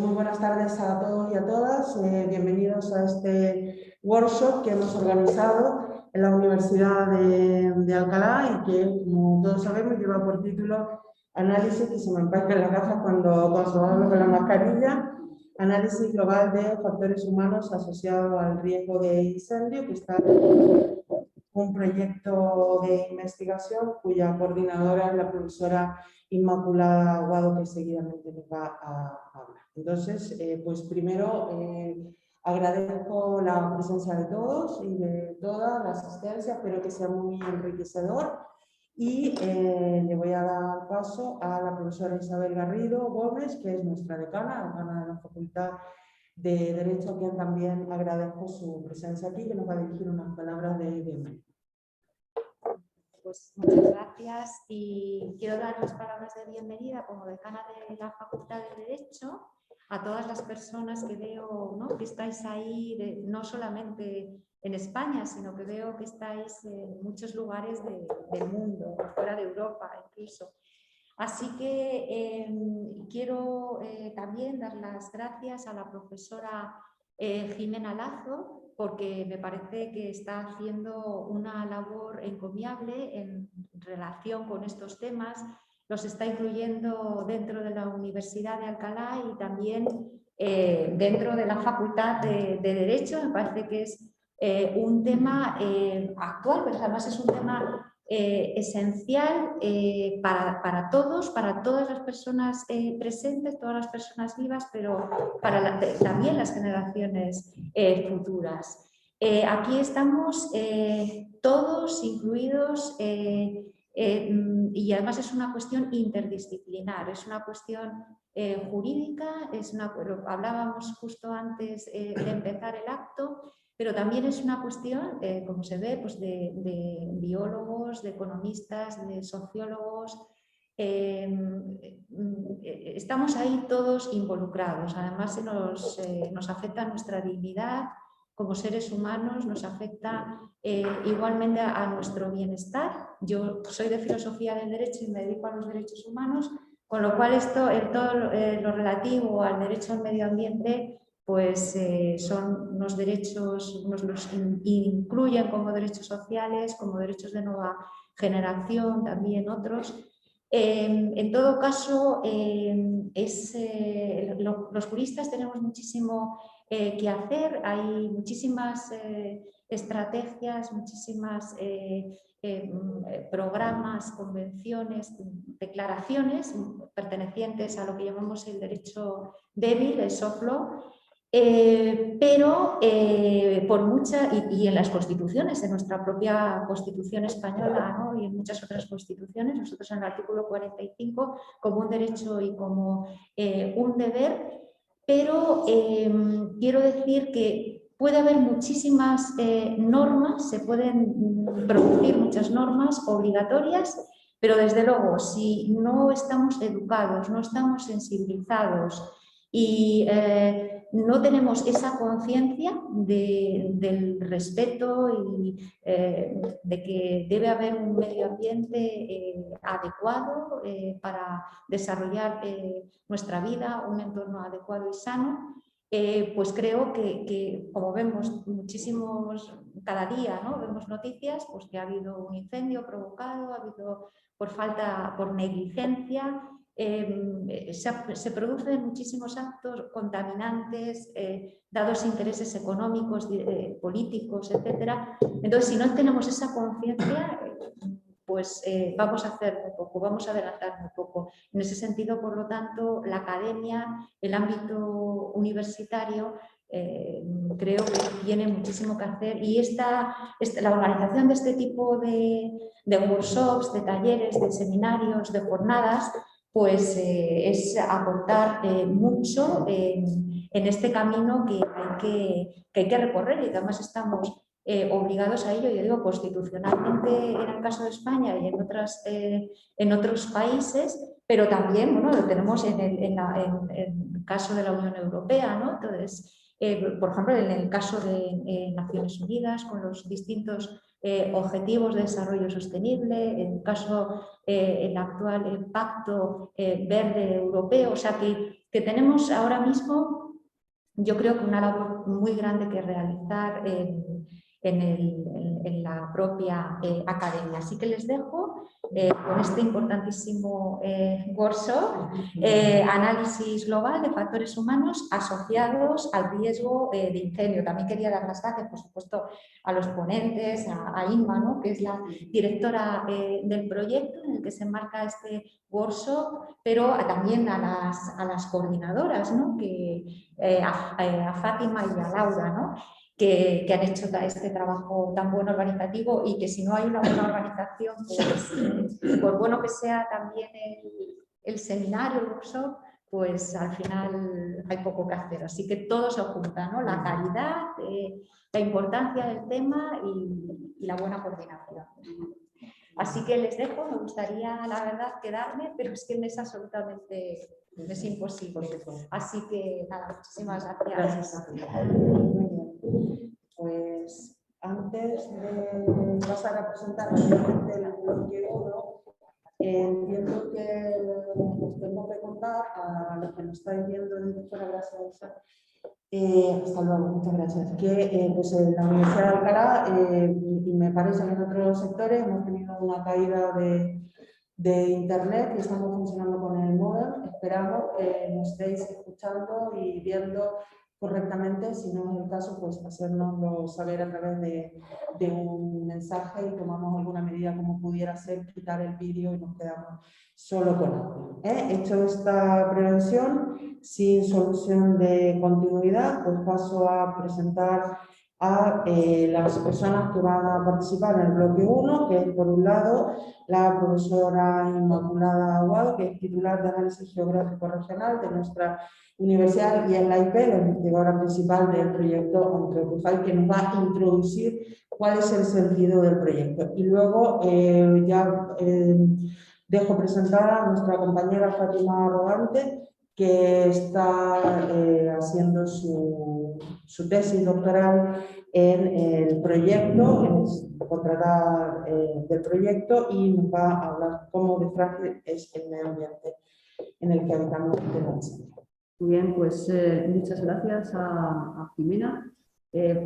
Muy buenas tardes a todos y a todas. Bienvenidos a este workshop que hemos organizado en la Universidad de Alcalá y que, como todos sabemos, lleva por título Análisis, que se me empañan las gafas cuando hablo con la mascarilla, Análisis global de factores humanos asociados al riesgo de incendio, que está un proyecto de investigación cuya coordinadora es la profesora Inmaculada Aguado, que seguidamente nos va a hablar. Entonces, pues primero agradezco la presencia de todos y de toda la asistencia, espero que sea muy enriquecedor. Y le voy a dar paso a la profesora Isabel Garrido Gómez, que es nuestra decana de la Facultad de Derecho, a quien también agradezco su presencia aquí, que nos va a dirigir unas palabras de bienvenida. Pues muchas gracias y quiero dar las palabras de bienvenida como decana de la Facultad de Derecho a todas las personas que veo, ¿no?, que estáis ahí, no solamente en España, sino que veo que estáis en muchos lugares del mundo, fuera de Europa incluso. Así que quiero también dar las gracias a la profesora Jimena Lazo, porque me parece que está haciendo una labor encomiable en relación con estos temas. Los está incluyendo dentro de la Universidad de Alcalá y también dentro de la Facultad de Derecho. Me parece que es un tema actual, pero además es un tema esencial para todos, para todas las personas presentes, todas las personas vivas, pero para también las generaciones futuras. Aquí estamos todos incluidos y además es una cuestión interdisciplinar, es una cuestión jurídica, hablábamos justo antes de empezar el acto, pero también es una cuestión, como se ve, pues de biólogos, de economistas, de sociólogos. Estamos ahí todos involucrados. Además, nos afecta nuestra dignidad como seres humanos, nos afecta igualmente a nuestro bienestar. Yo soy de Filosofía del Derecho y me dedico a los derechos humanos, con lo cual todo lo relativo al derecho al medio ambiente pues son unos derechos, los incluyen como derechos sociales, como derechos de nueva generación, también otros. En todo caso, los juristas tenemos muchísimo que hacer, hay muchísimas estrategias, muchísimas programas, convenciones, declaraciones pertenecientes a lo que llamamos el derecho débil, el soft law. Pero por y en las constituciones, en nuestra propia Constitución española, ¿no?, y en muchas otras constituciones, nosotros en el artículo 45 como un derecho y como un deber, pero quiero decir que puede haber muchísimas normas, se pueden producir muchas normas obligatorias, pero desde luego si no estamos educados, no estamos sensibilizados y no tenemos esa conciencia del respeto y de que debe haber un medio ambiente adecuado para desarrollar nuestra vida, un entorno adecuado y sano, pues creo que como vemos muchísimos, cada día, ¿no?, vemos noticias, pues que ha habido un incendio provocado, ha habido por negligencia. Se producen muchísimos actos contaminantes, dados intereses económicos, políticos, etc. Entonces, si no tenemos esa conciencia, pues vamos a hacer muy poco, vamos a adelantar muy poco. En ese sentido, por lo tanto, la academia, el ámbito universitario, creo que tiene muchísimo que hacer y la organización de este tipo de workshops, de talleres, de seminarios, de jornadas, pues es aportar mucho en este camino que hay que recorrer y además estamos obligados a ello, yo digo constitucionalmente en el caso de España y en otros países, pero también, bueno, lo tenemos en el caso de la Unión Europea, ¿no? Entonces, por ejemplo, en el caso de Naciones Unidas, con los distintos objetivos de desarrollo sostenible, en el caso el actual Pacto Verde Europeo, o sea que tenemos ahora mismo, yo creo que una labor muy grande que realizar en la propia academia. Así que les dejo con este importantísimo workshop, análisis global de factores humanos asociados al riesgo de incendio. También quería dar las gracias, por supuesto, a los ponentes, a Inma, ¿no?, que es la directora del proyecto en el que se enmarca este workshop, pero también a las coordinadoras, ¿no?, a Fátima y a Laura, ¿no?, que han hecho este trabajo tan bueno organizativo, y que si no hay una buena organización, pues por bueno que sea también el seminario, el workshop, pues al final hay poco que hacer. Así que todo se junta, ¿no?, la calidad, la importancia del tema y la buena coordinación. Así que les dejo, me gustaría la verdad quedarme, pero es que me es absolutamente imposible. Así que nada, muchísimas gracias. Pues antes de pasar a presentar el bloque 1, entiendo que os tengo que contar a los que nos estáis viendo desde fuera, gracias. Hasta luego, muchas gracias. Que pues en la Universidad de Alcalá, y me parece que en otros sectores, hemos tenido una caída de internet y estamos funcionando con el módem. Esperamos que nos estéis escuchando y viendo correctamente. Si no es el caso, pues hacérnoslo saber a través de un mensaje y tomamos alguna medida, como pudiera ser quitar el vídeo y nos quedamos solo con audio. Hecho esta prevención, sin solución de continuidad, pues paso a presentar a las personas que van a participar en el bloque 1, que es por un lado la profesora Inmaculada Aguado, que es titular de Análisis Geográfico Regional de nuestra universidad y es la IP, la investigadora principal del proyecto Anthropify, que nos va a introducir cuál es el sentido del proyecto. Y luego dejo presentada a nuestra compañera Fátima Arrogante, que está haciendo su tesis doctoral en el proyecto, es contratada del proyecto, y nos va a hablar cómo de frágil es el medio ambiente en el que habitamos en la China. Muy bien, pues muchas gracias a Jimena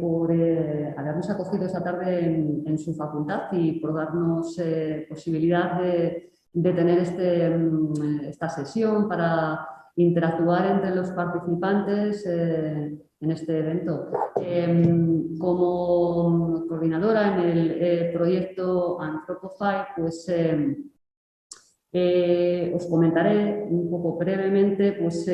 por habernos acogido esta tarde en su facultad y por darnos posibilidad de tener esta sesión para interactuar entre los participantes en este evento. Como coordinadora en el proyecto Anthropify, pues os comentaré un poco brevemente pues,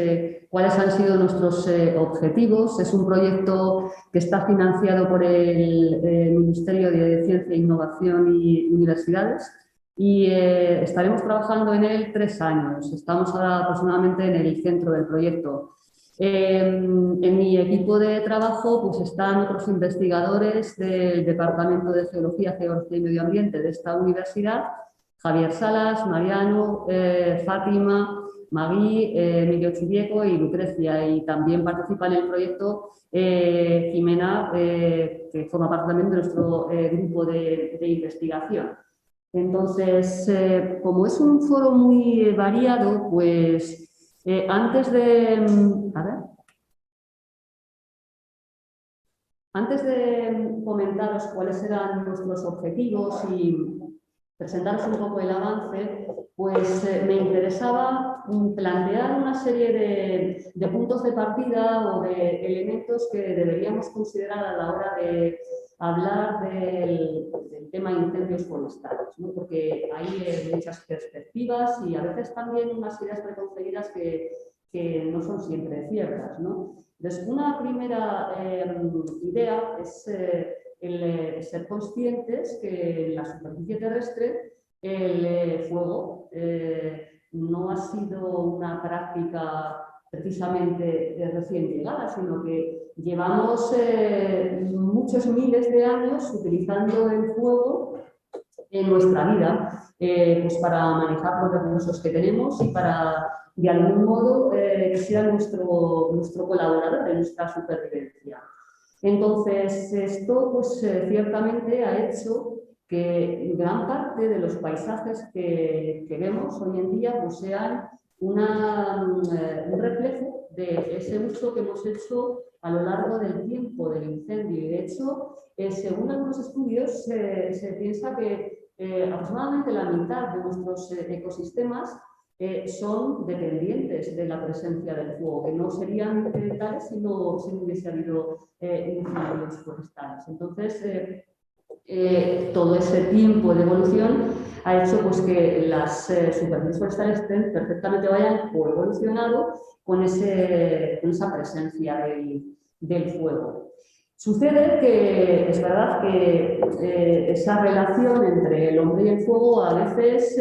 cuáles han sido nuestros objetivos. Es un proyecto que está financiado por el Ministerio de Ciencia, Innovación y Universidades, y estaremos trabajando en él 3 años. Estamos ahora aproximadamente en el centro del proyecto. En mi equipo de trabajo pues, están otros investigadores del Departamento de Geología, Geología y Medio Ambiente de esta universidad: Javier Salas, Mariano, Fátima, Magui, Emilio Chubieco y Lucrecia. Y también participa en el proyecto Jimena, que forma parte también de nuestro grupo de investigación. Entonces, como es un foro muy variado, pues antes de comentaros cuáles eran nuestros objetivos y presentaros un poco el avance, pues me interesaba plantear una serie de puntos de partida o de elementos que deberíamos considerar a la hora de hablar del tema incendios forestales, ¿no? Porque hay muchas perspectivas y a veces también unas ideas preconcebidas que no son siempre ciertas, ¿no? Entonces, una primera idea es el ser conscientes que en la superficie terrestre el fuego no ha sido una práctica precisamente recién llegada, sino que llevamos muchos miles de años utilizando el fuego en nuestra vida, pues para manejar los recursos que tenemos y para, de algún modo, que sea nuestro colaborador en nuestra supervivencia. Entonces, esto pues ciertamente ha hecho que gran parte de los paisajes que vemos hoy en día pues sean un reflejo de ese uso que hemos hecho a lo largo del tiempo del incendio. Y de hecho, según algunos estudios, se piensa que aproximadamente la mitad de nuestros ecosistemas son dependientes de la presencia del fuego, que no serían tales si no hubiese habido incendios forestales. Entonces, todo ese tiempo de evolución ha hecho pues, que las superficies forestales estén perfectamente vayan coevolucionado con esa presencia del fuego. Sucede que es verdad que esa relación entre el hombre y el fuego a veces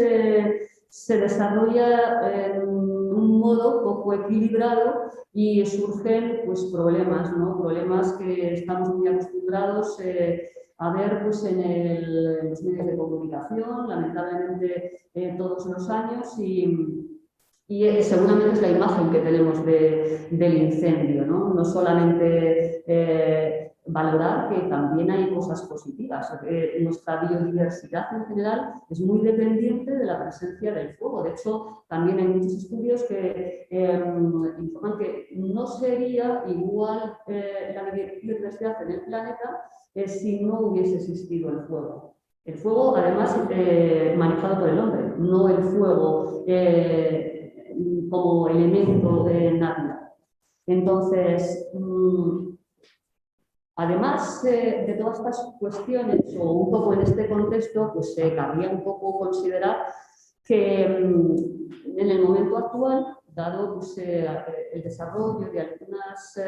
se desarrolla en un modo poco equilibrado y surgen pues, problemas, ¿no? Problemas que estamos muy acostumbrados a ver pues, en los medios de comunicación, lamentablemente todos los años, y seguramente es la imagen que tenemos del incendio, ¿no? No solamente valorar que también hay cosas positivas. Nuestra biodiversidad en general es muy dependiente de la presencia del fuego. De hecho, también hay muchos estudios que informan que no sería igual la biodiversidad en el planeta si no hubiese existido el fuego. El fuego, además, manejado por el hombre, no el fuego como elemento natural. Entonces, además de todas estas cuestiones, o un poco en este contexto, pues cabría un poco considerar que en el momento actual, dado pues, el desarrollo de algunos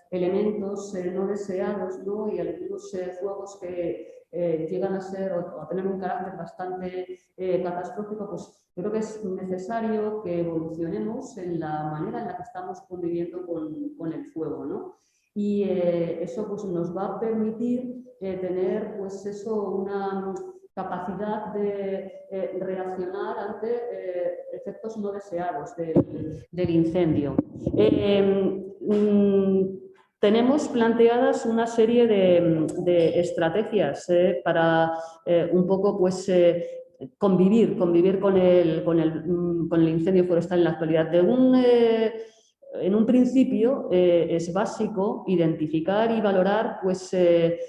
elementos no deseados, ¿no? Y algunos fuegos que llegan a ser o a tener un carácter bastante catastrófico, pues creo que es necesario que evolucionemos en la manera en la que estamos conviviendo con el fuego, ¿no? Y eso pues, nos va a permitir tener pues, una capacidad de reaccionar ante efectos no deseados del incendio. Tenemos planteadas una serie de estrategias para un poco pues, convivir con el incendio forestal en la actualidad. En un principio es básico identificar y valorar, pues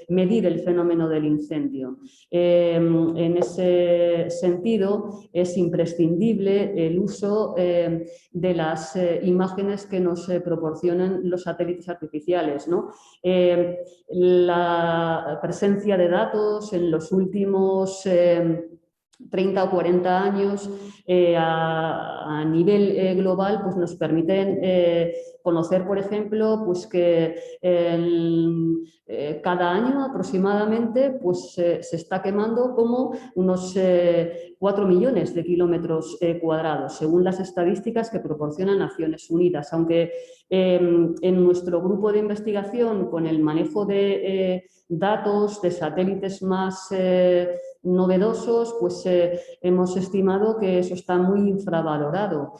medir el fenómeno del incendio. En ese sentido es imprescindible el uso de las imágenes que nos proporcionan los satélites artificiales, ¿no? La presencia de datos en los últimos 30 o 40 años a nivel global pues nos permiten conocer, por ejemplo, pues que cada año aproximadamente pues, se está quemando como unos 4 millones de kilómetros cuadrados, según las estadísticas que proporcionan Naciones Unidas. Aunque en nuestro grupo de investigación, con el manejo de datos de satélites más novedosos, pues hemos estimado que eso está muy infravalorado.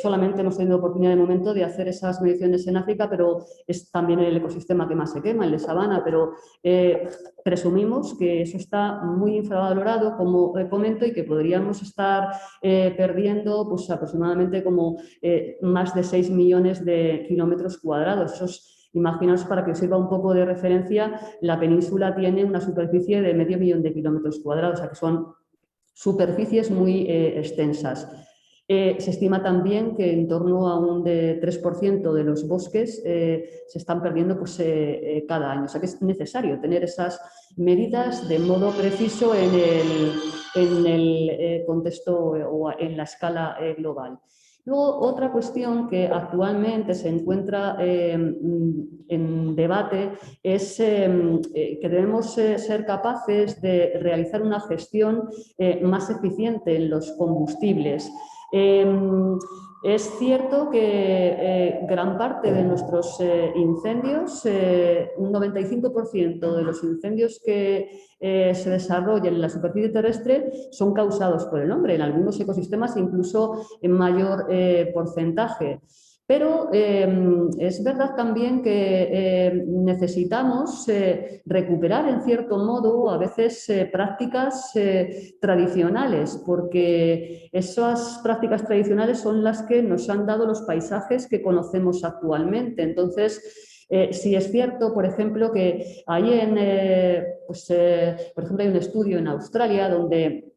Solamente hemos tenido oportunidad de momento de hacer esas mediciones en África, pero es también el ecosistema que más se quema, el de sabana, pero presumimos que eso está muy infravalorado, como comento, y que podríamos estar perdiendo pues, aproximadamente como más de 6 millones de kilómetros cuadrados. Imaginaos, para que os sirva un poco de referencia, la península tiene una superficie de 500.000 de kilómetros cuadrados, o sea que son superficies muy extensas. Se estima también que en torno a un 3% de los bosques se están perdiendo pues, cada año. O sea que es necesario tener esas medidas de modo preciso en el contexto o en la escala global. Luego, otra cuestión que actualmente se encuentra en debate es que debemos ser capaces de realizar una gestión más eficiente en los combustibles. Es cierto que gran parte de nuestros incendios, un 95% de los incendios que se desarrollan en la superficie terrestre son causados por el hombre, en algunos ecosistemas incluso en mayor porcentaje. Pero es verdad también que necesitamos recuperar en cierto modo a veces prácticas tradicionales, porque esas prácticas tradicionales son las que nos han dado los paisajes que conocemos actualmente. Entonces, sí es cierto, por ejemplo, que hay por ejemplo, hay un estudio en Australia donde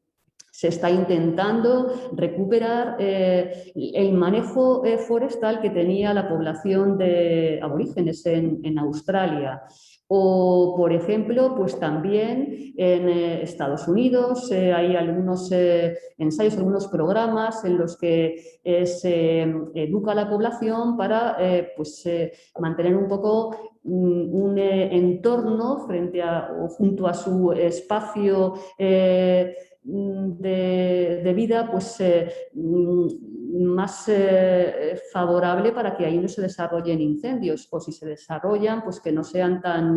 se está intentando recuperar el manejo forestal que tenía la población de aborígenes en Australia. O, por ejemplo, pues también en Estados Unidos hay algunos ensayos, algunos programas en los que se educa a la población para mantener un poco un entorno frente a, o junto a su espacio de vida más favorable para que ahí no se desarrollen incendios, o si se desarrollan, pues que no sean tan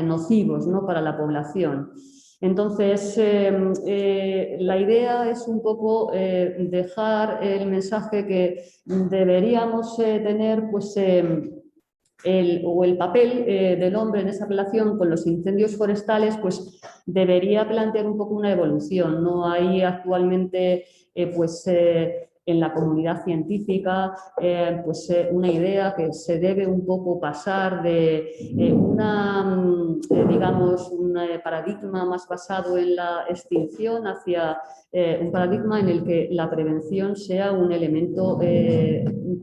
nocivos, ¿no?, para la población. Entonces, la idea es un poco dejar el mensaje que deberíamos tener el papel del hombre en esa relación con los incendios forestales, pues debería plantear un poco una evolución. No hay actualmente en la comunidad científica una idea que se debe un poco pasar de un paradigma más basado en la extinción hacia un paradigma en el que la prevención sea un elemento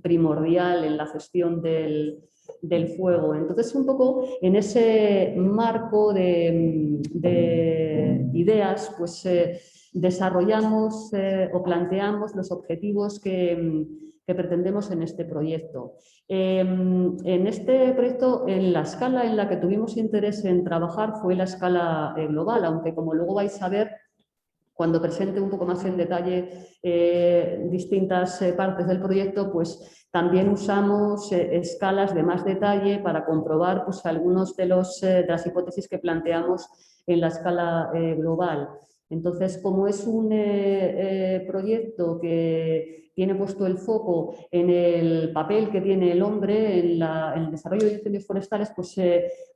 primordial en la gestión del fuego. Entonces, un poco en ese marco de ideas, pues desarrollamos o planteamos los objetivos que pretendemos en este proyecto. En este proyecto, en la escala en la que tuvimos interés en trabajar fue la escala global, aunque como luego vais a ver, cuando presente un poco más en detalle distintas partes del proyecto, pues también usamos escalas de más detalle para comprobar pues, algunos de las hipótesis que planteamos en la escala global. Entonces, como es un proyecto que tiene puesto el foco en el papel que tiene el hombre en el desarrollo de incendios forestales, pues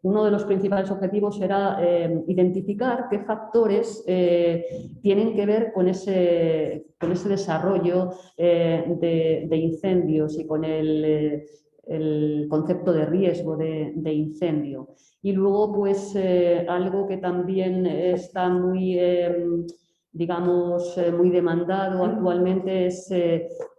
uno de los principales objetivos era identificar qué factores tienen que ver con ese desarrollo de incendios y con el concepto de riesgo de incendio. Y luego, pues, algo que también está muy, muy demandado actualmente es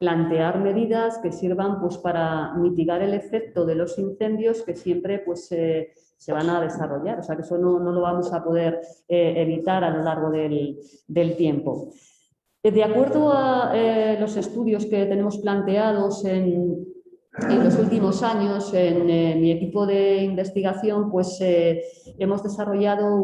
plantear medidas que sirvan pues, para mitigar el efecto de los incendios que siempre pues, se van a desarrollar. O sea, que eso no lo vamos a poder evitar a lo largo del tiempo. De acuerdo a los estudios que tenemos planteados en los últimos años, en mi equipo de investigación, pues hemos desarrollado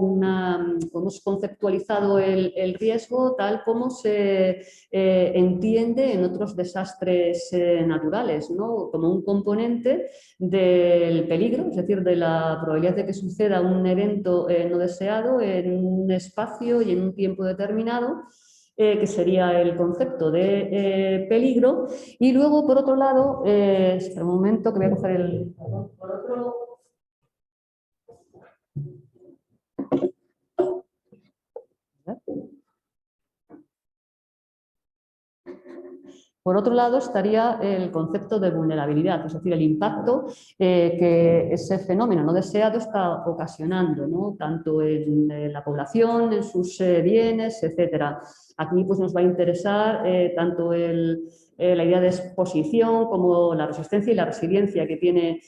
hemos conceptualizado el riesgo tal como se entiende en otros desastres naturales, ¿no?, como un componente del peligro, es decir, de la probabilidad de que suceda un evento no deseado en un espacio y en un tiempo determinado, que sería el concepto de peligro. Y luego, por otro lado, espera un momento que voy a coger el... Por otro... Por otro lado, estaría el concepto de vulnerabilidad, es decir, el impacto que ese fenómeno no deseado está ocasionando, ¿no?, tanto en la población, en sus bienes, etcétera. Aquí pues, nos va a interesar tanto la idea de exposición como la resistencia y la resiliencia que tiene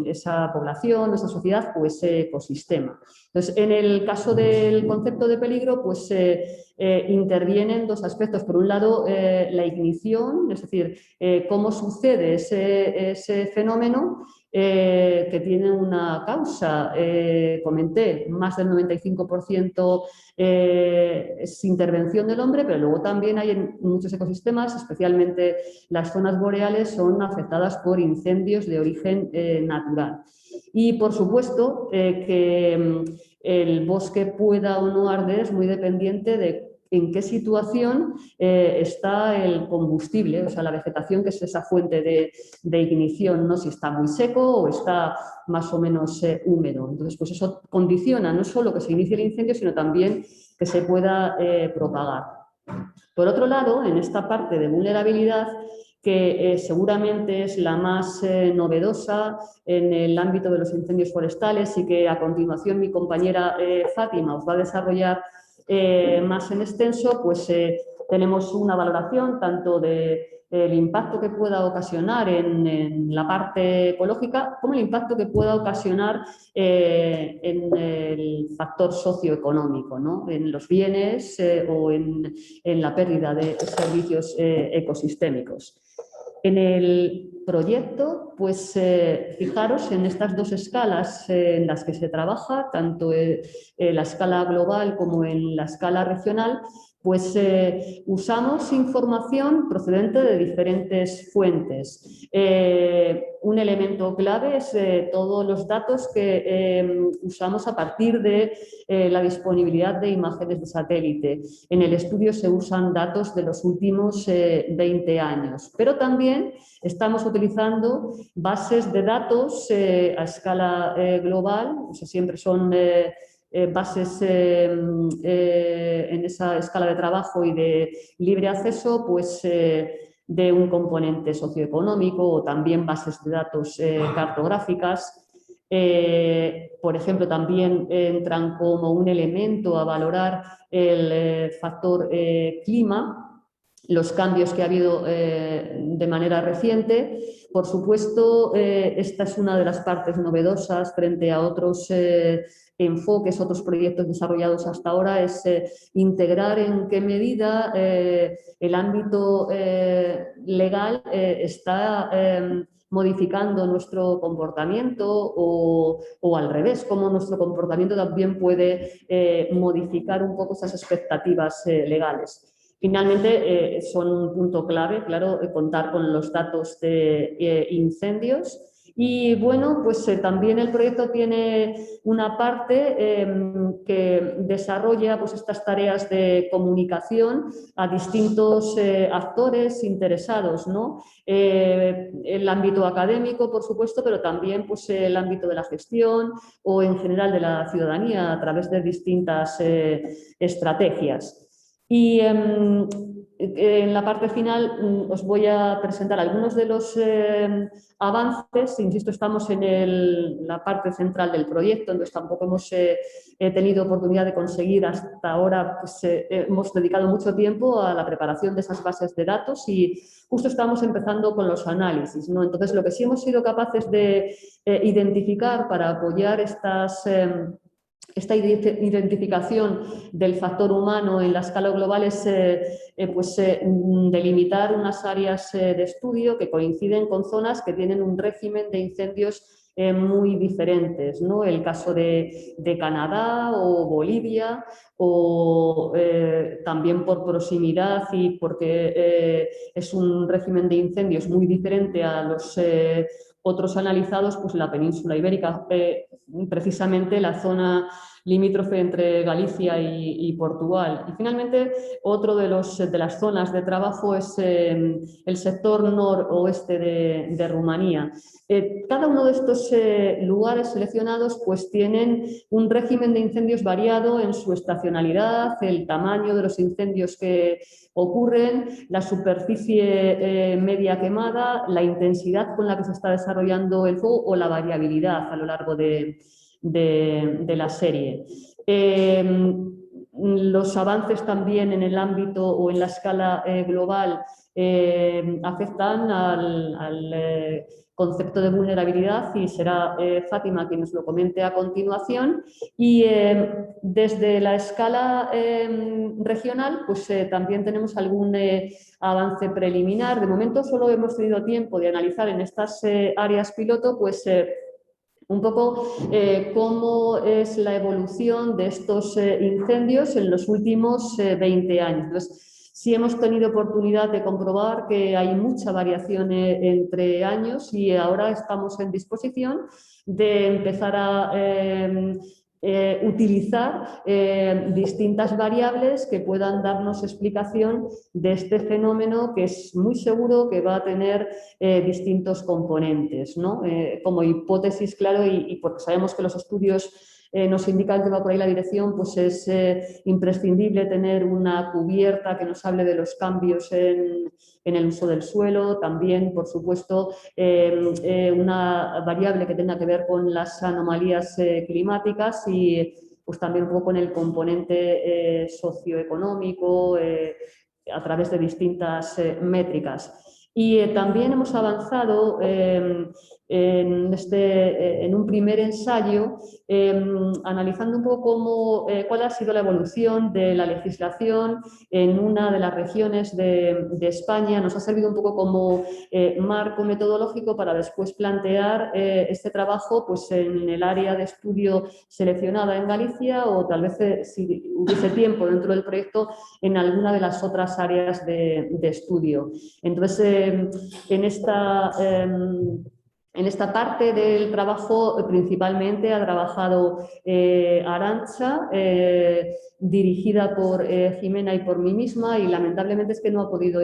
esa población, esa sociedad o ese ecosistema. Entonces, en el caso del concepto de peligro, pues intervienen dos aspectos. Por un lado, la ignición, es decir, cómo sucede ese fenómeno que tiene una causa. Comenté, más del 95% es intervención del hombre, pero luego también hay en muchos ecosistemas, especialmente las zonas boreales, son afectadas por incendios de origen natural. Y, por supuesto, que el bosque pueda o no arder es muy dependiente de en qué situación está el combustible, o sea, la vegetación, que es esa fuente de ignición, ¿no? Si está muy seco o está más o menos húmedo. Entonces, pues eso condiciona no solo que se inicie el incendio, sino también que se pueda propagar. Por otro lado, en esta parte de vulnerabilidad, que seguramente es la más novedosa en el ámbito de los incendios forestales y que a continuación mi compañera Fátima os va a desarrollar más en extenso, pues tenemos una valoración tanto del impacto que pueda ocasionar en la parte ecológica como el impacto que pueda ocasionar en el factor socioeconómico, ¿no? En los bienes o en la pérdida de servicios ecosistémicos. En el proyecto, pues fijaros en estas dos escalas en las que se trabaja, tanto en la escala global como en la escala regional, pues usamos información procedente de diferentes fuentes. Un elemento clave es todos los datos que usamos a partir de la disponibilidad de imágenes de satélite. En el estudio se usan datos de los últimos 20 años, pero también estamos utilizando bases de datos a escala global, o sea, siempre son bases en esa escala de trabajo y de libre acceso, pues de un componente socioeconómico, o también bases de datos cartográficas. Por ejemplo, también entran como un elemento a valorar el factor clima, los cambios que ha habido de manera reciente. Por supuesto, esta es una de las partes novedosas frente a otros enfoques, otros proyectos desarrollados hasta ahora, es integrar en qué medida el ámbito legal está modificando nuestro comportamiento o al revés, cómo nuestro comportamiento también puede modificar un poco esas expectativas legales. Finalmente, son un punto clave, claro, contar con los datos de incendios. Y bueno, pues también el proyecto tiene una parte que desarrolla pues, estas tareas de comunicación a distintos actores interesados, ¿no? El ámbito académico, por supuesto, pero también pues, el ámbito de la gestión o en general de la ciudadanía a través de distintas estrategias. Y en la parte final os voy a presentar algunos de los avances. Insisto, estamos en la parte central del proyecto, entonces tampoco hemos tenido oportunidad de conseguir hasta ahora, pues, hemos dedicado mucho tiempo a la preparación de esas bases de datos y justo estamos empezando con los análisis, ¿no? Entonces, lo que sí hemos sido capaces de identificar para apoyar esta identificación del factor humano en la escala global es delimitar unas áreas de estudio que coinciden con zonas que tienen un régimen de incendios muy diferentes, ¿no? El caso de Canadá o Bolivia, o también por proximidad y porque es un régimen de incendios muy diferente a los otros analizados, pues la península ibérica, precisamente la zona limítrofe entre Galicia y Portugal. Y finalmente, otro de las zonas de trabajo es el sector noroeste de Rumanía. Cada uno de estos lugares seleccionados pues tienen un régimen de incendios variado en su estacionalidad, el tamaño de los incendios que ocurren, la superficie media quemada, la intensidad con la que se está desarrollando el fuego o la variabilidad a lo largo de la serie. Los avances también en el ámbito o en la escala global afectan al concepto de vulnerabilidad y será Fátima quien nos lo comente a continuación. Y desde la escala regional pues también tenemos algún avance preliminar. De momento solo hemos tenido tiempo de analizar en estas áreas piloto pues un poco cómo es la evolución de estos incendios en los últimos 20 años. Entonces, sí hemos tenido oportunidad de comprobar que hay mucha variación entre años y ahora estamos en disposición de empezar a utilizar distintas variables que puedan darnos explicación de este fenómeno, que es muy seguro que va a tener distintos componentes, ¿no? Como hipótesis, claro, y porque sabemos que los estudios nos indican que va por ahí la dirección, pues es imprescindible tener una cubierta que nos hable de los cambios en el uso del suelo, también, por supuesto, una variable que tenga que ver con las anomalías climáticas y pues también un poco con el componente socioeconómico a través de distintas métricas. Y también hemos avanzado en un primer ensayo analizando un poco cuál ha sido la evolución de la legislación en una de las regiones de España. Nos ha servido un poco como marco metodológico para después plantear este trabajo pues, en el área de estudio seleccionada en Galicia o tal vez, si hubiese tiempo dentro del proyecto, en alguna de las otras áreas de estudio. Entonces, en esta parte del trabajo principalmente ha trabajado Arantxa, dirigida por Jimena y por mí misma, y lamentablemente es que no ha podido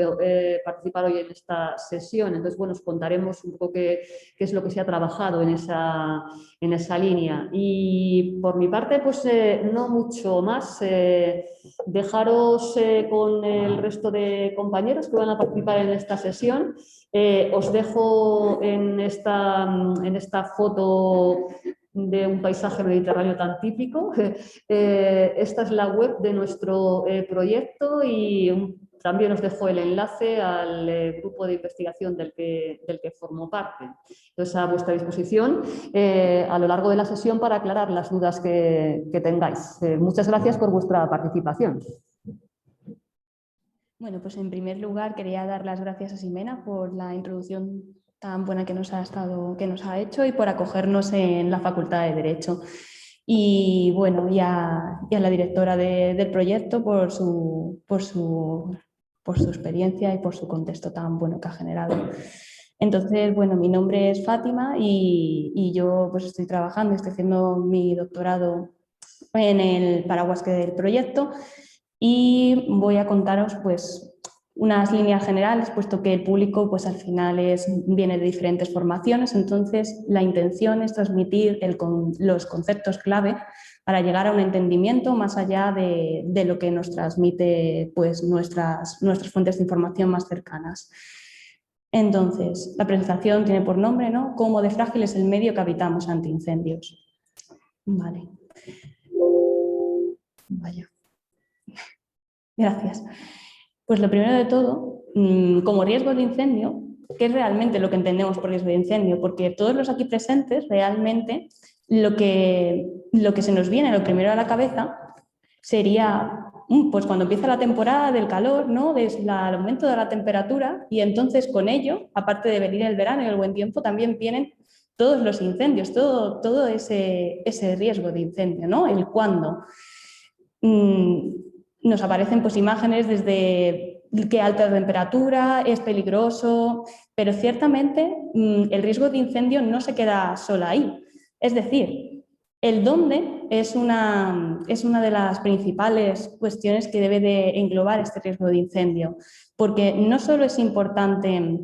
participar hoy en esta sesión. Entonces, bueno, os contaremos un poco qué es lo que se ha trabajado en esa línea. Y por mi parte, pues no mucho más. Dejaros con el resto de compañeros que van a participar en esta sesión. Os dejo en esta foto de un paisaje mediterráneo tan típico. Esta es la web de nuestro proyecto y también os dejo el enlace al grupo de investigación del que formo parte. Entonces, a vuestra disposición a lo largo de la sesión para aclarar las dudas que tengáis. Muchas gracias por vuestra participación. Bueno, pues en primer lugar quería dar las gracias a Ximena por la introducción tan buena que nos ha hecho y por acogernos en la Facultad de Derecho. Y bueno, y a la directora del proyecto por su experiencia y por su contexto tan bueno que ha generado. Entonces, bueno, mi nombre es Fátima y yo pues estoy trabajando, estoy haciendo mi doctorado en el paraguas del proyecto. Y voy a contaros pues, unas líneas generales, puesto que el público pues, al final viene de diferentes formaciones, entonces la intención es transmitir los conceptos clave para llegar a un entendimiento más allá de lo que nos transmite pues, nuestras fuentes de información más cercanas. Entonces, la presentación tiene por nombre, ¿no?, Cómo de frágil es el medio que habitamos ante incendios. Vale. Vaya. Gracias. Pues lo primero de todo, como riesgo de incendio, ¿qué es realmente lo que entendemos por riesgo de incendio? Porque todos los aquí presentes, realmente, lo que se nos viene lo primero a la cabeza sería pues cuando empieza la temporada del calor, ¿no?, desde el aumento de la temperatura, y entonces con ello, aparte de venir el verano y el buen tiempo, también vienen todos los incendios, todo ese riesgo de incendio, ¿no? El cuándo. Nos aparecen pues, imágenes desde que alta temperatura, es peligroso, pero ciertamente el riesgo de incendio no se queda solo ahí. Es decir, el dónde es una de las principales cuestiones que debe de englobar este riesgo de incendio, porque no solo es importante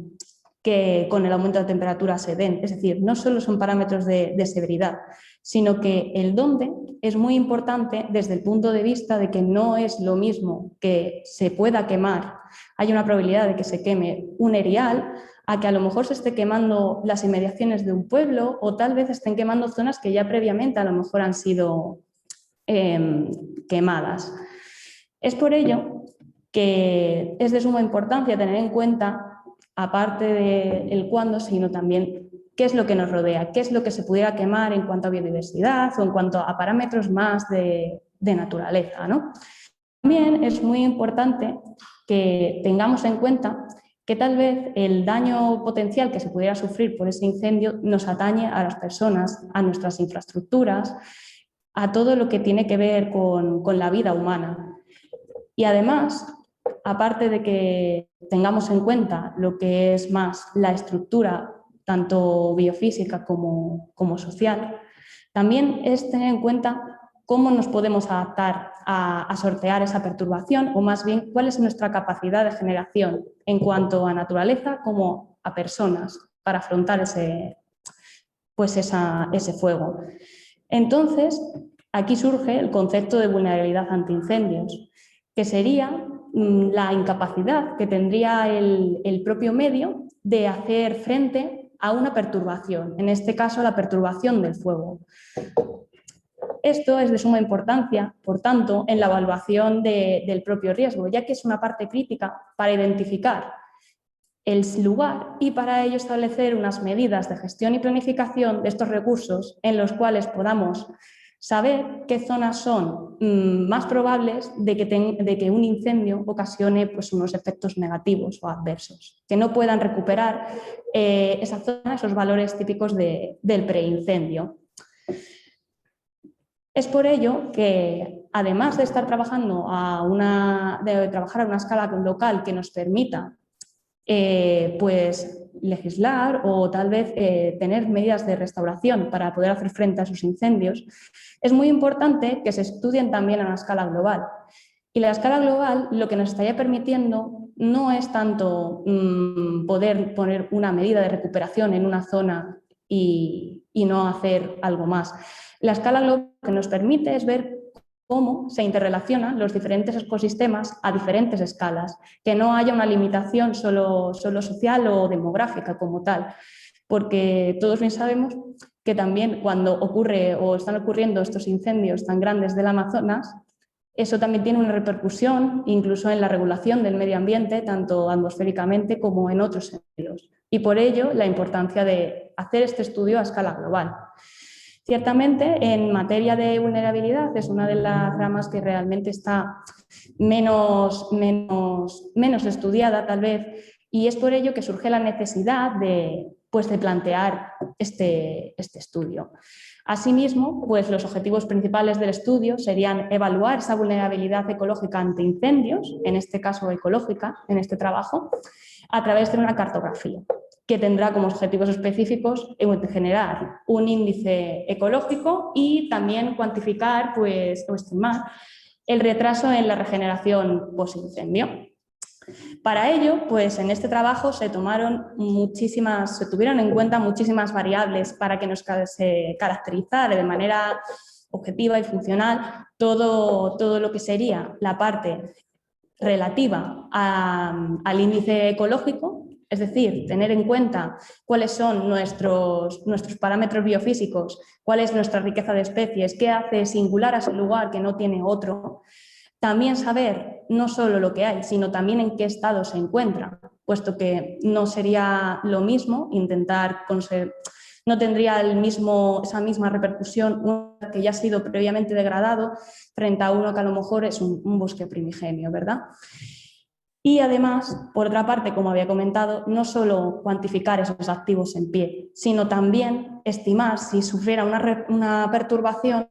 que con el aumento de temperatura se den, es decir, no solo son parámetros de severidad, sino que el dónde es muy importante desde el punto de vista de que no es lo mismo que se pueda quemar, hay una probabilidad de que se queme un erial, a que a lo mejor se esté quemando las inmediaciones de un pueblo o tal vez estén quemando zonas que ya previamente a lo mejor han sido quemadas. Es por ello que es de suma importancia tener en cuenta, aparte del cuándo, sino también qué es lo que nos rodea, qué es lo que se pudiera quemar en cuanto a biodiversidad o en cuanto a parámetros más de naturaleza, ¿no? También es muy importante que tengamos en cuenta que tal vez el daño potencial que se pudiera sufrir por ese incendio nos atañe a las personas, a nuestras infraestructuras, a todo lo que tiene que ver con la vida humana. Y además, aparte de que tengamos en cuenta lo que es más la estructura, tanto biofísica como social, también es tener en cuenta cómo nos podemos adaptar a sortear esa perturbación, o más bien cuál es nuestra capacidad de generación en cuanto a naturaleza como a personas para afrontar ese fuego. Entonces, aquí surge el concepto de vulnerabilidad ante incendios, que sería la incapacidad que tendría el propio medio de hacer frente a una perturbación, en este caso la perturbación del fuego. Esto es de suma importancia, por tanto, en la evaluación del propio riesgo, ya que es una parte crítica para identificar el lugar y para ello establecer unas medidas de gestión y planificación de estos recursos en los cuales podamos saber qué zonas son más probables de que un incendio ocasione pues, unos efectos negativos o adversos, que no puedan recuperar esa zona, esos valores típicos del preincendio. Es por ello que, además de estar trabajando trabajar a una escala local que nos permita pues, legislar o tal vez tener medidas de restauración para poder hacer frente a esos incendios, es muy importante que se estudien también a una escala global. Y la escala global lo que nos estaría permitiendo no es tanto poder poner una medida de recuperación en una zona y no hacer algo más. La escala global lo que nos permite es ver cómo se interrelacionan los diferentes ecosistemas a diferentes escalas, que no haya una limitación solo social o demográfica como tal, porque todos bien sabemos que también cuando ocurre o están ocurriendo estos incendios tan grandes del Amazonas, eso también tiene una repercusión incluso en la regulación del medio ambiente, tanto atmosféricamente como en otros sentidos. Y por ello la importancia de hacer este estudio a escala global. Ciertamente, en materia de vulnerabilidad es una de las ramas que realmente está menos estudiada, tal vez, y es por ello que surge la necesidad de plantear este estudio. Asimismo, pues los objetivos principales del estudio serían evaluar esa vulnerabilidad ecológica ante incendios, en este caso ecológica, en este trabajo, a través de una cartografía, que tendrá como objetivos específicos generar un índice ecológico y también cuantificar o estimar el retraso en la regeneración post-incendio. Para ello, pues en este trabajo se tuvieron en cuenta muchísimas variables para que se caracterizara de manera objetiva y funcional todo lo que sería la parte relativa al índice ecológico, es decir, tener en cuenta cuáles son nuestros parámetros biofísicos, cuál es nuestra riqueza de especies, qué hace singular a ese lugar que no tiene otro. También saber no solo lo que hay, sino también en qué estado se encuentra, puesto que no sería lo mismo intentar no tendría esa misma repercusión uno que ya ha sido previamente degradado frente a uno que a lo mejor es un bosque primigenio, ¿verdad? Y además, por otra parte, como había comentado, no solo cuantificar esos activos en pie, sino también estimar si sufriera una perturbación,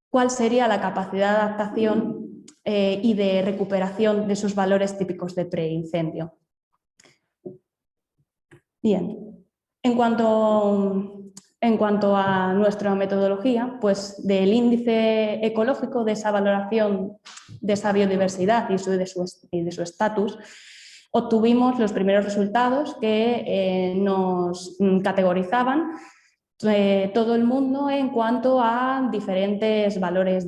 cuál sería la capacidad de adaptación y de recuperación de esos valores típicos de preincendio. Bien, en cuanto a nuestra metodología, pues del índice ecológico, de esa valoración de esa biodiversidad y de su estatus, obtuvimos los primeros resultados que nos categorizaban todo el mundo en cuanto a diferentes valores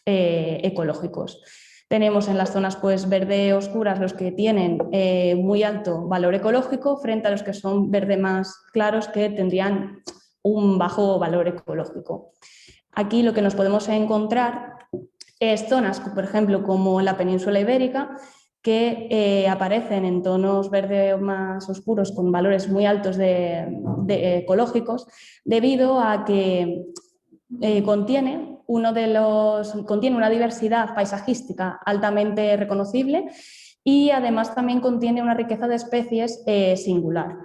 ecológicos. Tenemos en las zonas pues, verde oscuras los que tienen muy alto valor ecológico frente a los que son verde más claros que tendrían un bajo valor ecológico. Aquí lo que nos podemos encontrar es zonas, por ejemplo, como la península ibérica, que aparecen en tonos verde más oscuros con valores muy altos ecológicos, debido a que contiene una diversidad paisajística altamente reconocible y además también contiene una riqueza de especies singular.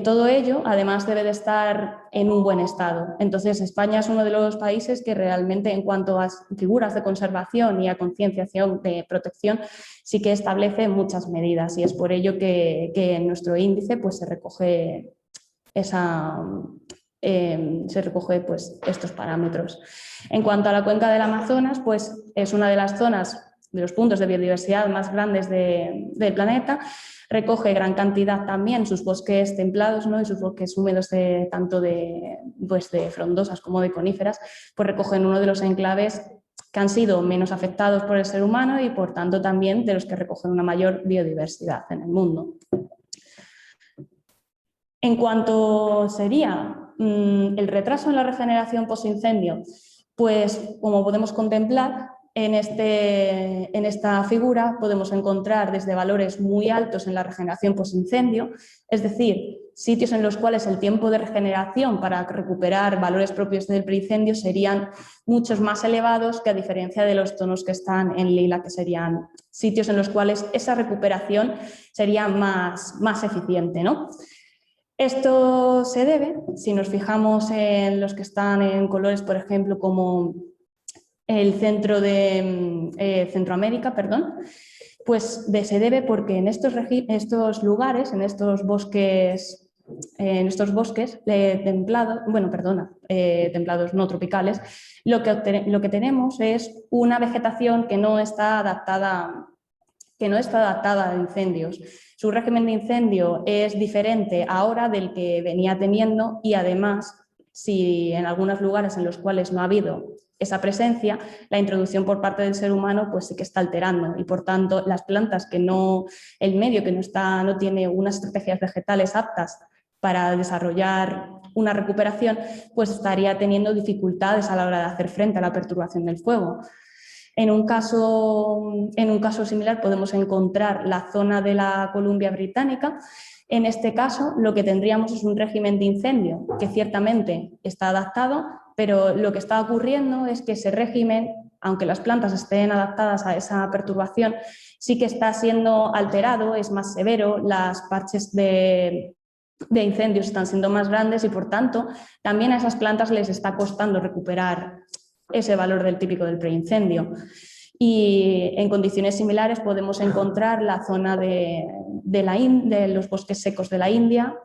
Todo ello, además, debe de estar en un buen estado. Entonces, España es uno de los países que realmente, en cuanto a figuras de conservación y a concienciación de protección, sí que establece muchas medidas y es por ello que en nuestro índice pues, se recoge esa se recoge pues, estos parámetros. En cuanto a la cuenca del Amazonas, pues es una de las zonas, de los puntos de biodiversidad más grandes del planeta. Recoge gran cantidad también sus bosques templados, ¿no? Y sus bosques húmedos, tanto de frondosas como de coníferas, pues recogen uno de los enclaves que han sido menos afectados por el ser humano y por tanto también de los que recogen una mayor biodiversidad en el mundo. En cuanto sería el retraso en la regeneración posincendio, pues como podemos contemplar en esta figura podemos encontrar desde valores muy altos en la regeneración posincendio, es decir, sitios en los cuales el tiempo de regeneración para recuperar valores propios del preincendio serían muchos más elevados que a diferencia de los tonos que están en lila, que serían sitios en los cuales esa recuperación sería más eficiente, ¿no? Esto se debe, si nos fijamos en los que están en colores, por ejemplo, como el centro de Centroamérica, pues se debe porque en estos lugares, en estos bosques templados, templados no tropicales, lo que tenemos es una vegetación que no está adaptada a incendios. Su régimen de incendio es diferente ahora del que venía teniendo y además, si en algunos lugares en los cuales no ha habido esa presencia, la introducción por parte del ser humano pues sí que está alterando y por tanto las plantas el medio que no tiene unas estrategias vegetales aptas para desarrollar una recuperación, pues estaría teniendo dificultades a la hora de hacer frente a la perturbación del fuego. En un caso similar podemos encontrar la zona de la Columbia Británica. En este caso lo que tendríamos es un régimen de incendio que ciertamente está adaptado, pero lo que está ocurriendo es que ese régimen, aunque las plantas estén adaptadas a esa perturbación, sí que está siendo alterado, es más severo, las parches de incendios están siendo más grandes y por tanto también a esas plantas les está costando recuperar ese valor del típico del preincendio. Y en condiciones similares podemos encontrar la zona de los bosques secos de la India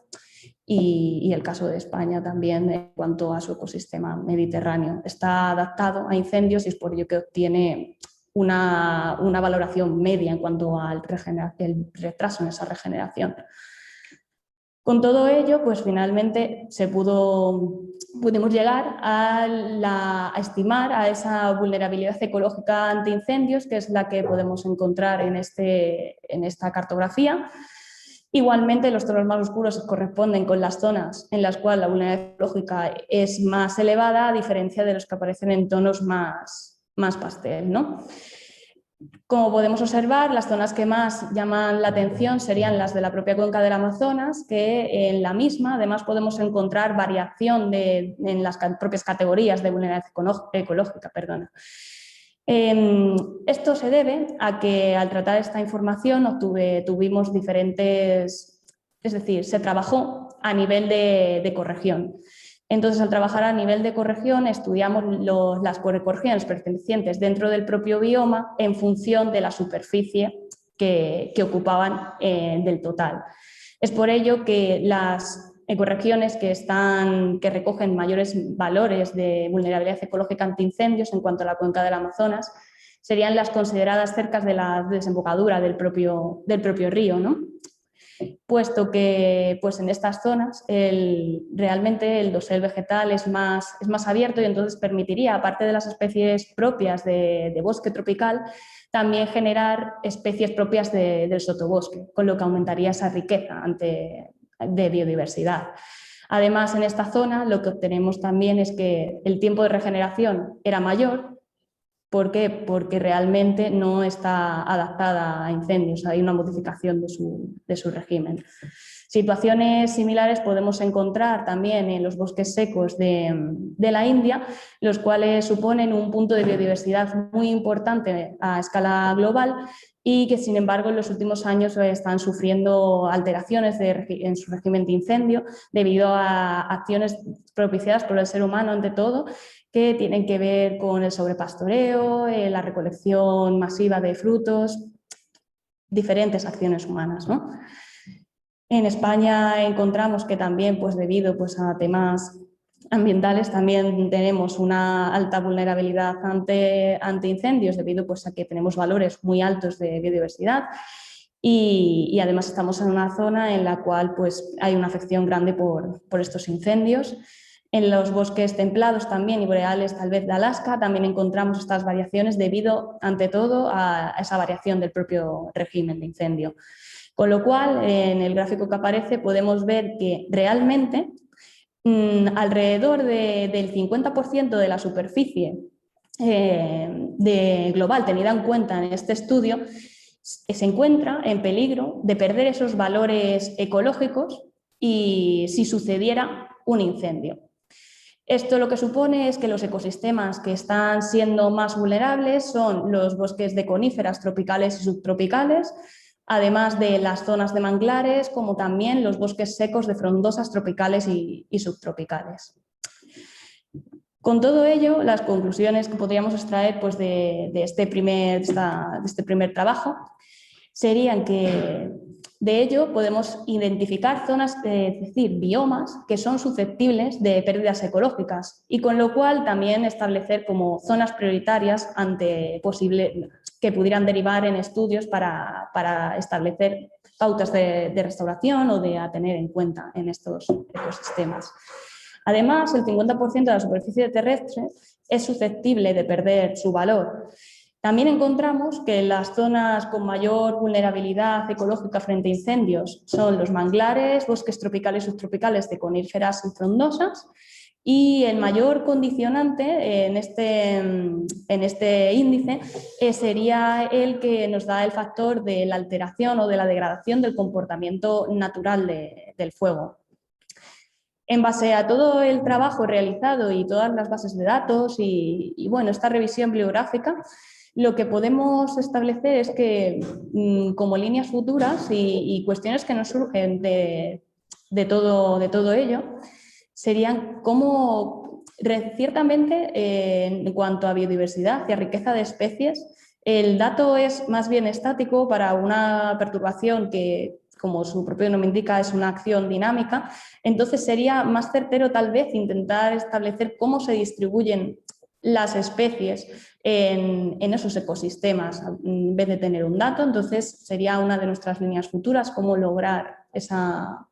y el caso de España también en cuanto a su ecosistema mediterráneo. Está adaptado a incendios y es por ello que obtiene una valoración media en cuanto al retraso en esa regeneración. Con todo ello, pues finalmente pudimos llegar a estimar a esa vulnerabilidad ecológica ante incendios, que es la que podemos encontrar en esta cartografía. Igualmente, los tonos más oscuros corresponden con las zonas en las cuales la vulnerabilidad ecológica es más elevada, a diferencia de los que aparecen en tonos más pastel, ¿no? Como podemos observar, las zonas que más llaman la atención serían las de la propia cuenca del Amazonas, que en la misma además podemos encontrar variación en las propias categorías de vulnerabilidad ecológica. Esto se debe a que al tratar esta información tuvimos diferentes, es decir, se trabajó a nivel de ecorregión. Entonces, al trabajar a nivel de ecorregión, estudiamos las ecorregiones pertenecientes dentro del propio bioma en función de la superficie que ocupaban del total. Es por ello que las ecorregiones que recogen mayores valores de vulnerabilidad ecológica ante incendios en cuanto a la cuenca del Amazonas serían las consideradas cerca de la desembocadura del propio río, ¿no? Puesto que pues en estas zonas realmente el dosel vegetal es más abierto y entonces permitiría, aparte de las especies propias de bosque tropical, también generar especies propias del sotobosque, con lo que aumentaría esa riqueza de biodiversidad. Además, en esta zona lo que obtenemos también es que el tiempo de regeneración era mayor. ¿Por qué? Porque realmente no está adaptada a incendios, hay una modificación de su régimen. Situaciones similares podemos encontrar también en los bosques secos de la India, los cuales suponen un punto de biodiversidad muy importante a escala global y que sin embargo en los últimos años están sufriendo alteraciones en su régimen de incendio debido a acciones propiciadas por el ser humano ante todo, que tienen que ver con el sobrepastoreo, la recolección masiva de frutos, diferentes acciones humanas, ¿no? En España encontramos que también, pues debido a temas ambientales también tenemos una alta vulnerabilidad ante incendios debido pues, a que tenemos valores muy altos de biodiversidad y además estamos en una zona en la cual pues, hay una afección grande por estos incendios. En los bosques templados también y boreales tal vez de Alaska también encontramos estas variaciones debido ante todo a esa variación del propio régimen de incendio. Con lo cual en el gráfico que aparece podemos ver que realmente alrededor del 50% de la superficie global tenida en cuenta en este estudio se encuentra en peligro de perder esos valores ecológicos y si sucediera un incendio. Esto lo que supone es que los ecosistemas que están siendo más vulnerables son los bosques de coníferas tropicales y subtropicales, además de las zonas de manglares, como también los bosques secos de frondosas tropicales y subtropicales. Con todo ello, las conclusiones que podríamos extraer pues, de este primer trabajo serían que de ello podemos identificar zonas, es decir, biomas que son susceptibles de pérdidas ecológicas y con lo cual también establecer como zonas prioritarias ante que pudieran derivar en estudios para establecer pautas de restauración o de a tener en cuenta en estos ecosistemas. Además, el 50% de la superficie terrestre es susceptible de perder su valor. También encontramos que las zonas con mayor vulnerabilidad ecológica frente a incendios son los manglares, bosques tropicales y subtropicales de coníferas y frondosas, y el mayor condicionante en este índice sería el que nos da el factor de la alteración o de la degradación del comportamiento natural del fuego. En base a todo el trabajo realizado y todas las bases de datos y bueno, esta revisión bibliográfica, lo que podemos establecer es que como líneas futuras y cuestiones que nos surgen de todo ello, serían cómo ciertamente en cuanto a biodiversidad y a riqueza de especies, el dato es más bien estático para una perturbación que, como su propio nombre indica, es una acción dinámica. Entonces sería más certero tal vez intentar establecer cómo se distribuyen las especies en esos ecosistemas en vez de tener un dato. Entonces sería una de nuestras líneas futuras cómo lograr esa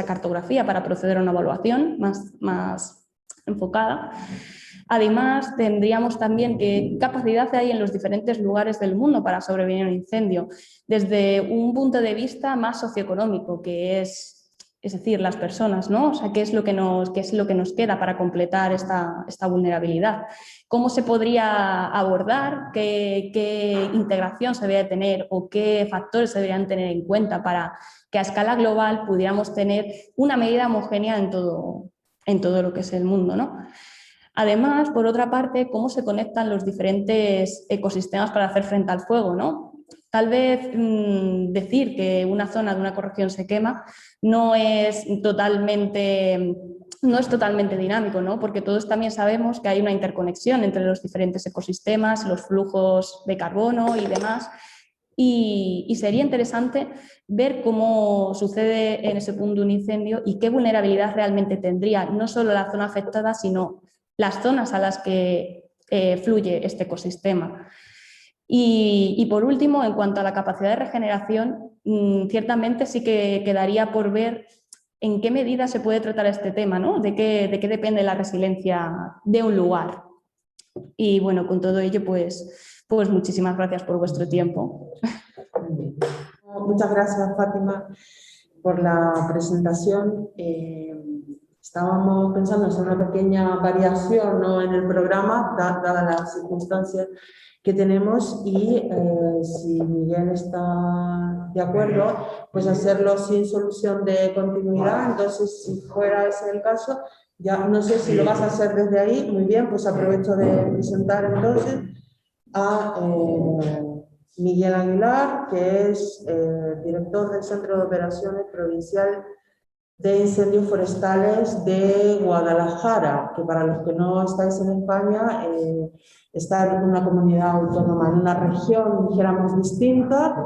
cartografía para proceder a una evaluación más enfocada. Además, tendríamos también qué capacidad hay en los diferentes lugares del mundo para sobrevivir a un incendio, desde un punto de vista más socioeconómico, que es decir, las personas, ¿no? O sea, qué es lo que nos queda para completar esta vulnerabilidad. ¿Cómo se podría abordar? ¿Qué integración se debe tener o qué factores se deberían tener en cuenta para que a escala global pudiéramos tener una medida homogénea en todo lo que es el mundo, ¿no? Además, por otra parte, cómo se conectan los diferentes ecosistemas para hacer frente al fuego, ¿no? Tal vez decir que una zona de una ecorregión se quema no es totalmente dinámico, ¿no? Porque todos también sabemos que hay una interconexión entre los diferentes ecosistemas, los flujos de carbono y demás. Y sería interesante ver cómo sucede en ese punto un incendio y qué vulnerabilidad realmente tendría no solo la zona afectada, sino las zonas a las que fluye este ecosistema. Y por último, en cuanto a la capacidad de regeneración, ciertamente sí que quedaría por ver en qué medida se puede tratar este tema, ¿no? De qué depende la resiliencia de un lugar. Y bueno, con todo ello, pues muchísimas gracias por vuestro tiempo. Muchas gracias, Fátima, por la presentación. Estábamos pensando en hacer una pequeña variación, ¿no?, en el programa, dadas las circunstancias que tenemos, y si Miguel está de acuerdo, pues hacerlo sin solución de continuidad. Entonces, si fuera ese el caso, ya no sé si lo vas a hacer desde ahí. Muy bien, pues aprovecho de presentar entonces a Miguel Aguilar, que es director del Centro de Operaciones Provincial de Incendios Forestales de Guadalajara, que para los que no estáis en España, está en una comunidad autónoma, en una región, dijéramos, distinta.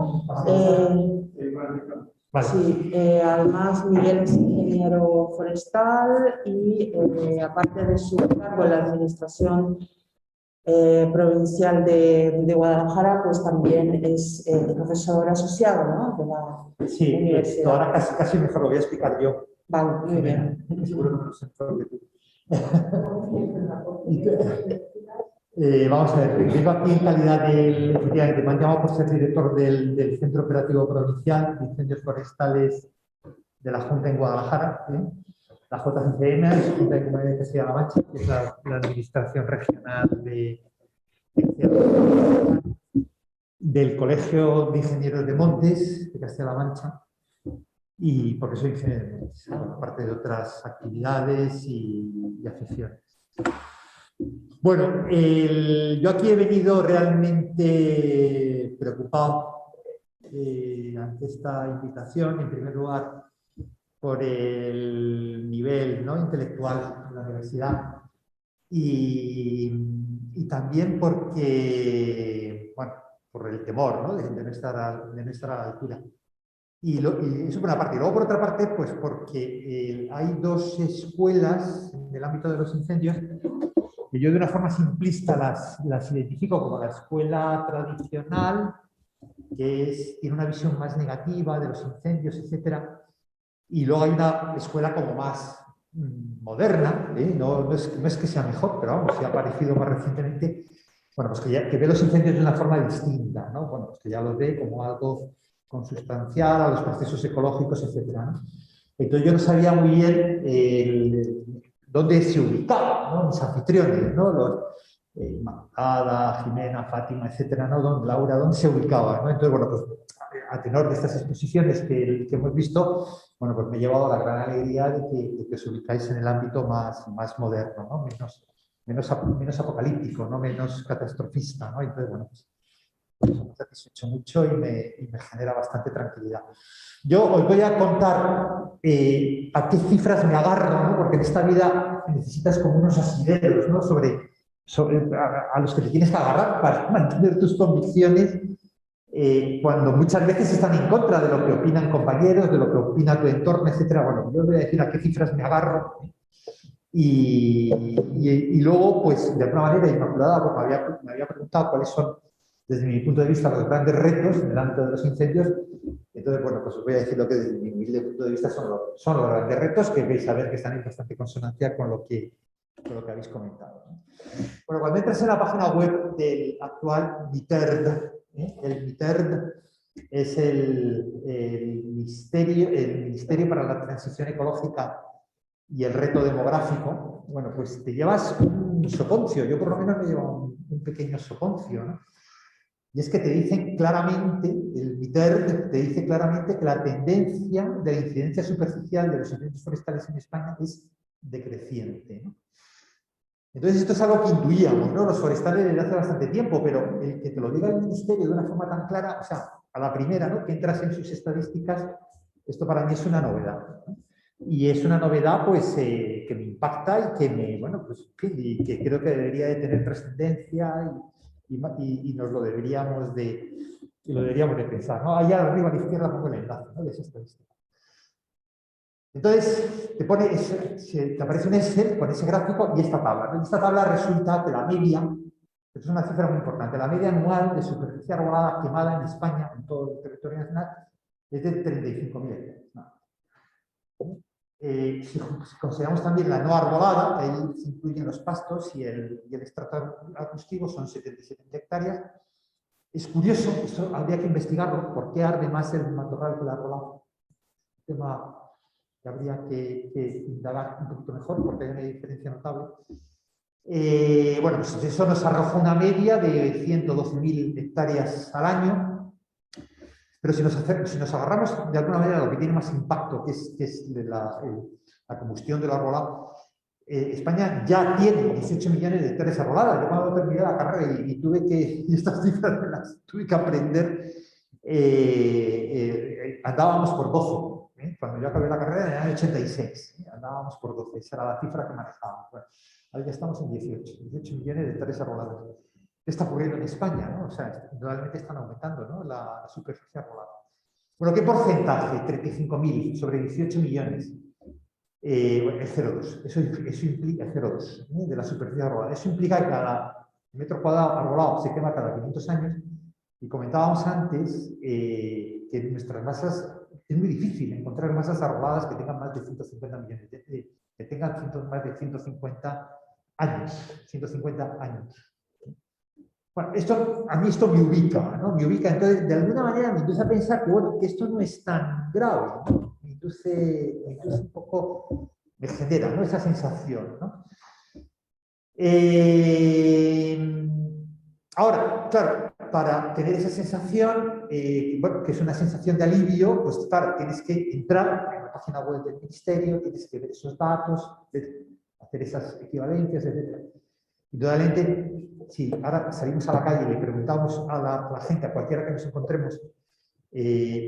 Vale. Sí, además Miguel es ingeniero forestal y aparte de su cargo en la administración provincial de Guadalajara, pues también es profesor asociado, ¿no?, de la Sí, universidad. ahora casi mejor lo voy a explicar yo. Vale, muy bien. Seguro que no sé mejor que tú. Vamos a ver, vengo aquí en calidad efectivamente, me han llamado por ser director del Centro Operativo Provincial de Incendios Forestales de la Junta en Guadalajara, la JCCM, la Junta de Comunidad de Castilla-La Mancha, que es la administración regional del Colegio de Ingenieros de Montes de Castilla-La Mancha, y porque soy ingeniero de montes, aparte de otras actividades y aficiones. Bueno, yo aquí he venido realmente preocupado ante esta invitación, en primer lugar, por el nivel, ¿no?, intelectual de la universidad y también porque, bueno, por el temor, ¿no?, de no estar a la altura. Y eso por una parte. Y luego, por otra parte, pues porque hay dos escuelas en el ámbito de los incendios que yo de una forma simplista las identifico como la escuela tradicional, que tiene una visión más negativa de los incendios, etcétera, y luego hay una escuela como más moderna, no es que sea mejor, pero vamos, se ha aparecido más recientemente, bueno, pues que ve los incendios de una forma distinta, ¿no? Bueno, pues que ya los ve como algo consustancial a los procesos ecológicos, etcétera, ¿no? Entonces yo no sabía muy bien dónde se ubicaban, ¿no?, mis anfitriones, ¿no?, Ada, Jimena, Fátima, etcétera, ¿no?, Laura, dónde se ubicaban, ¿no? Entonces, bueno, pues a tenor de estas exposiciones que hemos visto, bueno, pues me he llevado la gran alegría de que os ubicáis en el ámbito más moderno, ¿no?, menos apocalíptico, ¿no?, menos catastrofista, ¿no? Entonces, bueno, pues eso me satisfecho mucho y me genera bastante tranquilidad. Yo os voy a contar a qué cifras me agarro, ¿no?, porque en esta vida necesitas como unos asideros, ¿no?, a los que te tienes que agarrar para mantener tus convicciones cuando muchas veces están en contra de lo que opinan compañeros, de lo que opina tu entorno, etcétera. Bueno, yo os voy a decir a qué cifras me agarro y luego, pues, de alguna manera, Inmaculada pues, me había preguntado cuáles son, desde mi punto de vista, los grandes retos en el ámbito de los incendios. Entonces, bueno, pues os voy a decir lo que desde mi humilde punto de vista son los grandes retos, que veis a ver que están en bastante consonancia con lo que habéis comentado, ¿no? Bueno, cuando entras en la página web del actual MITERD, el MITERD es el Ministerio para la Transición Ecológica y el Reto Demográfico, bueno, pues te llevas un soponcio. Yo por lo menos me llevo un pequeño soponcio, ¿no? Y es que te dicen claramente, el MITERD te dice claramente que la tendencia de la incidencia superficial de los incendios forestales en España es decreciente, ¿no? Entonces esto es algo que intuíamos, ¿no?, los forestales desde hace bastante tiempo, pero el que te lo diga el Ministerio de una forma tan clara, o sea, a la primera, ¿no?, que entras en sus estadísticas, esto para mí es una novedad, ¿no? Y es una novedad, pues, que me impacta y que bueno, pues, y que creo que debería de tener trascendencia y nos lo deberíamos de pensar, ¿no? Allá arriba a la izquierda pongo el enlace, ¿no?, de esa estadística. Entonces, te aparece un Excel con ese gráfico y esta tabla, ¿no? En esta tabla resulta que la media, que es una cifra muy importante, la media anual de superficie arbolada quemada en España, en todo el territorio nacional, es de 35.000 hectáreas, ¿no? Si consideramos también la no arbolada, que ahí se incluyen los pastos y el estrato arbustivo, son 77.000 hectáreas. Es curioso, esto habría que investigarlo, ¿por qué arde más el matorral que el arbolado? Un tema que habría que indagar un poquito mejor, porque hay una diferencia notable. Bueno, pues eso nos arroja una media de 112.000 hectáreas al año, pero si nos agarramos de alguna manera a lo que tiene más impacto, que es la combustión del arbolado, España ya tiene 18 millones de hectáreas arboladas. Yo cuando terminé la carrera y estas cifras me las tuve que aprender, andábamos por 12. Cuando yo acabé la carrera en el año 86, andábamos por 12, esa era la cifra que manejábamos. Bueno, ahora ya estamos en 18 millones de hectáreas arboladas. ¿Qué está ocurriendo en España, ¿no? O sea, realmente están aumentando, ¿no?, la superficie arbolada. Bueno, ¿qué porcentaje? 35.000 sobre 18 millones. Bueno, el 0,2. Eso implica el 0,2 de la superficie arbolada. Eso implica que cada metro cuadrado arbolado se quema cada 500 años. Y comentábamos antes que nuestras masas, es muy difícil encontrar masas arboladas que tengan más de 150 millones, que tengan más de 150 años. 150 años. Bueno, a mí esto me ubica, ¿no? Me ubica, entonces, de alguna manera me induce a pensar que, bueno, que esto no es tan grave, ¿no? Me induce un poco, me genera, ¿no? Esa sensación, ¿no? Ahora, claro, para tener esa sensación, bueno, que es una sensación de alivio, pues claro, tienes que entrar en la página web del ministerio, tienes que ver esos datos, hacer esas equivalencias, etc. Indudablemente, si ahora salimos a la calle y le preguntamos a la gente, a cualquiera que nos encontremos,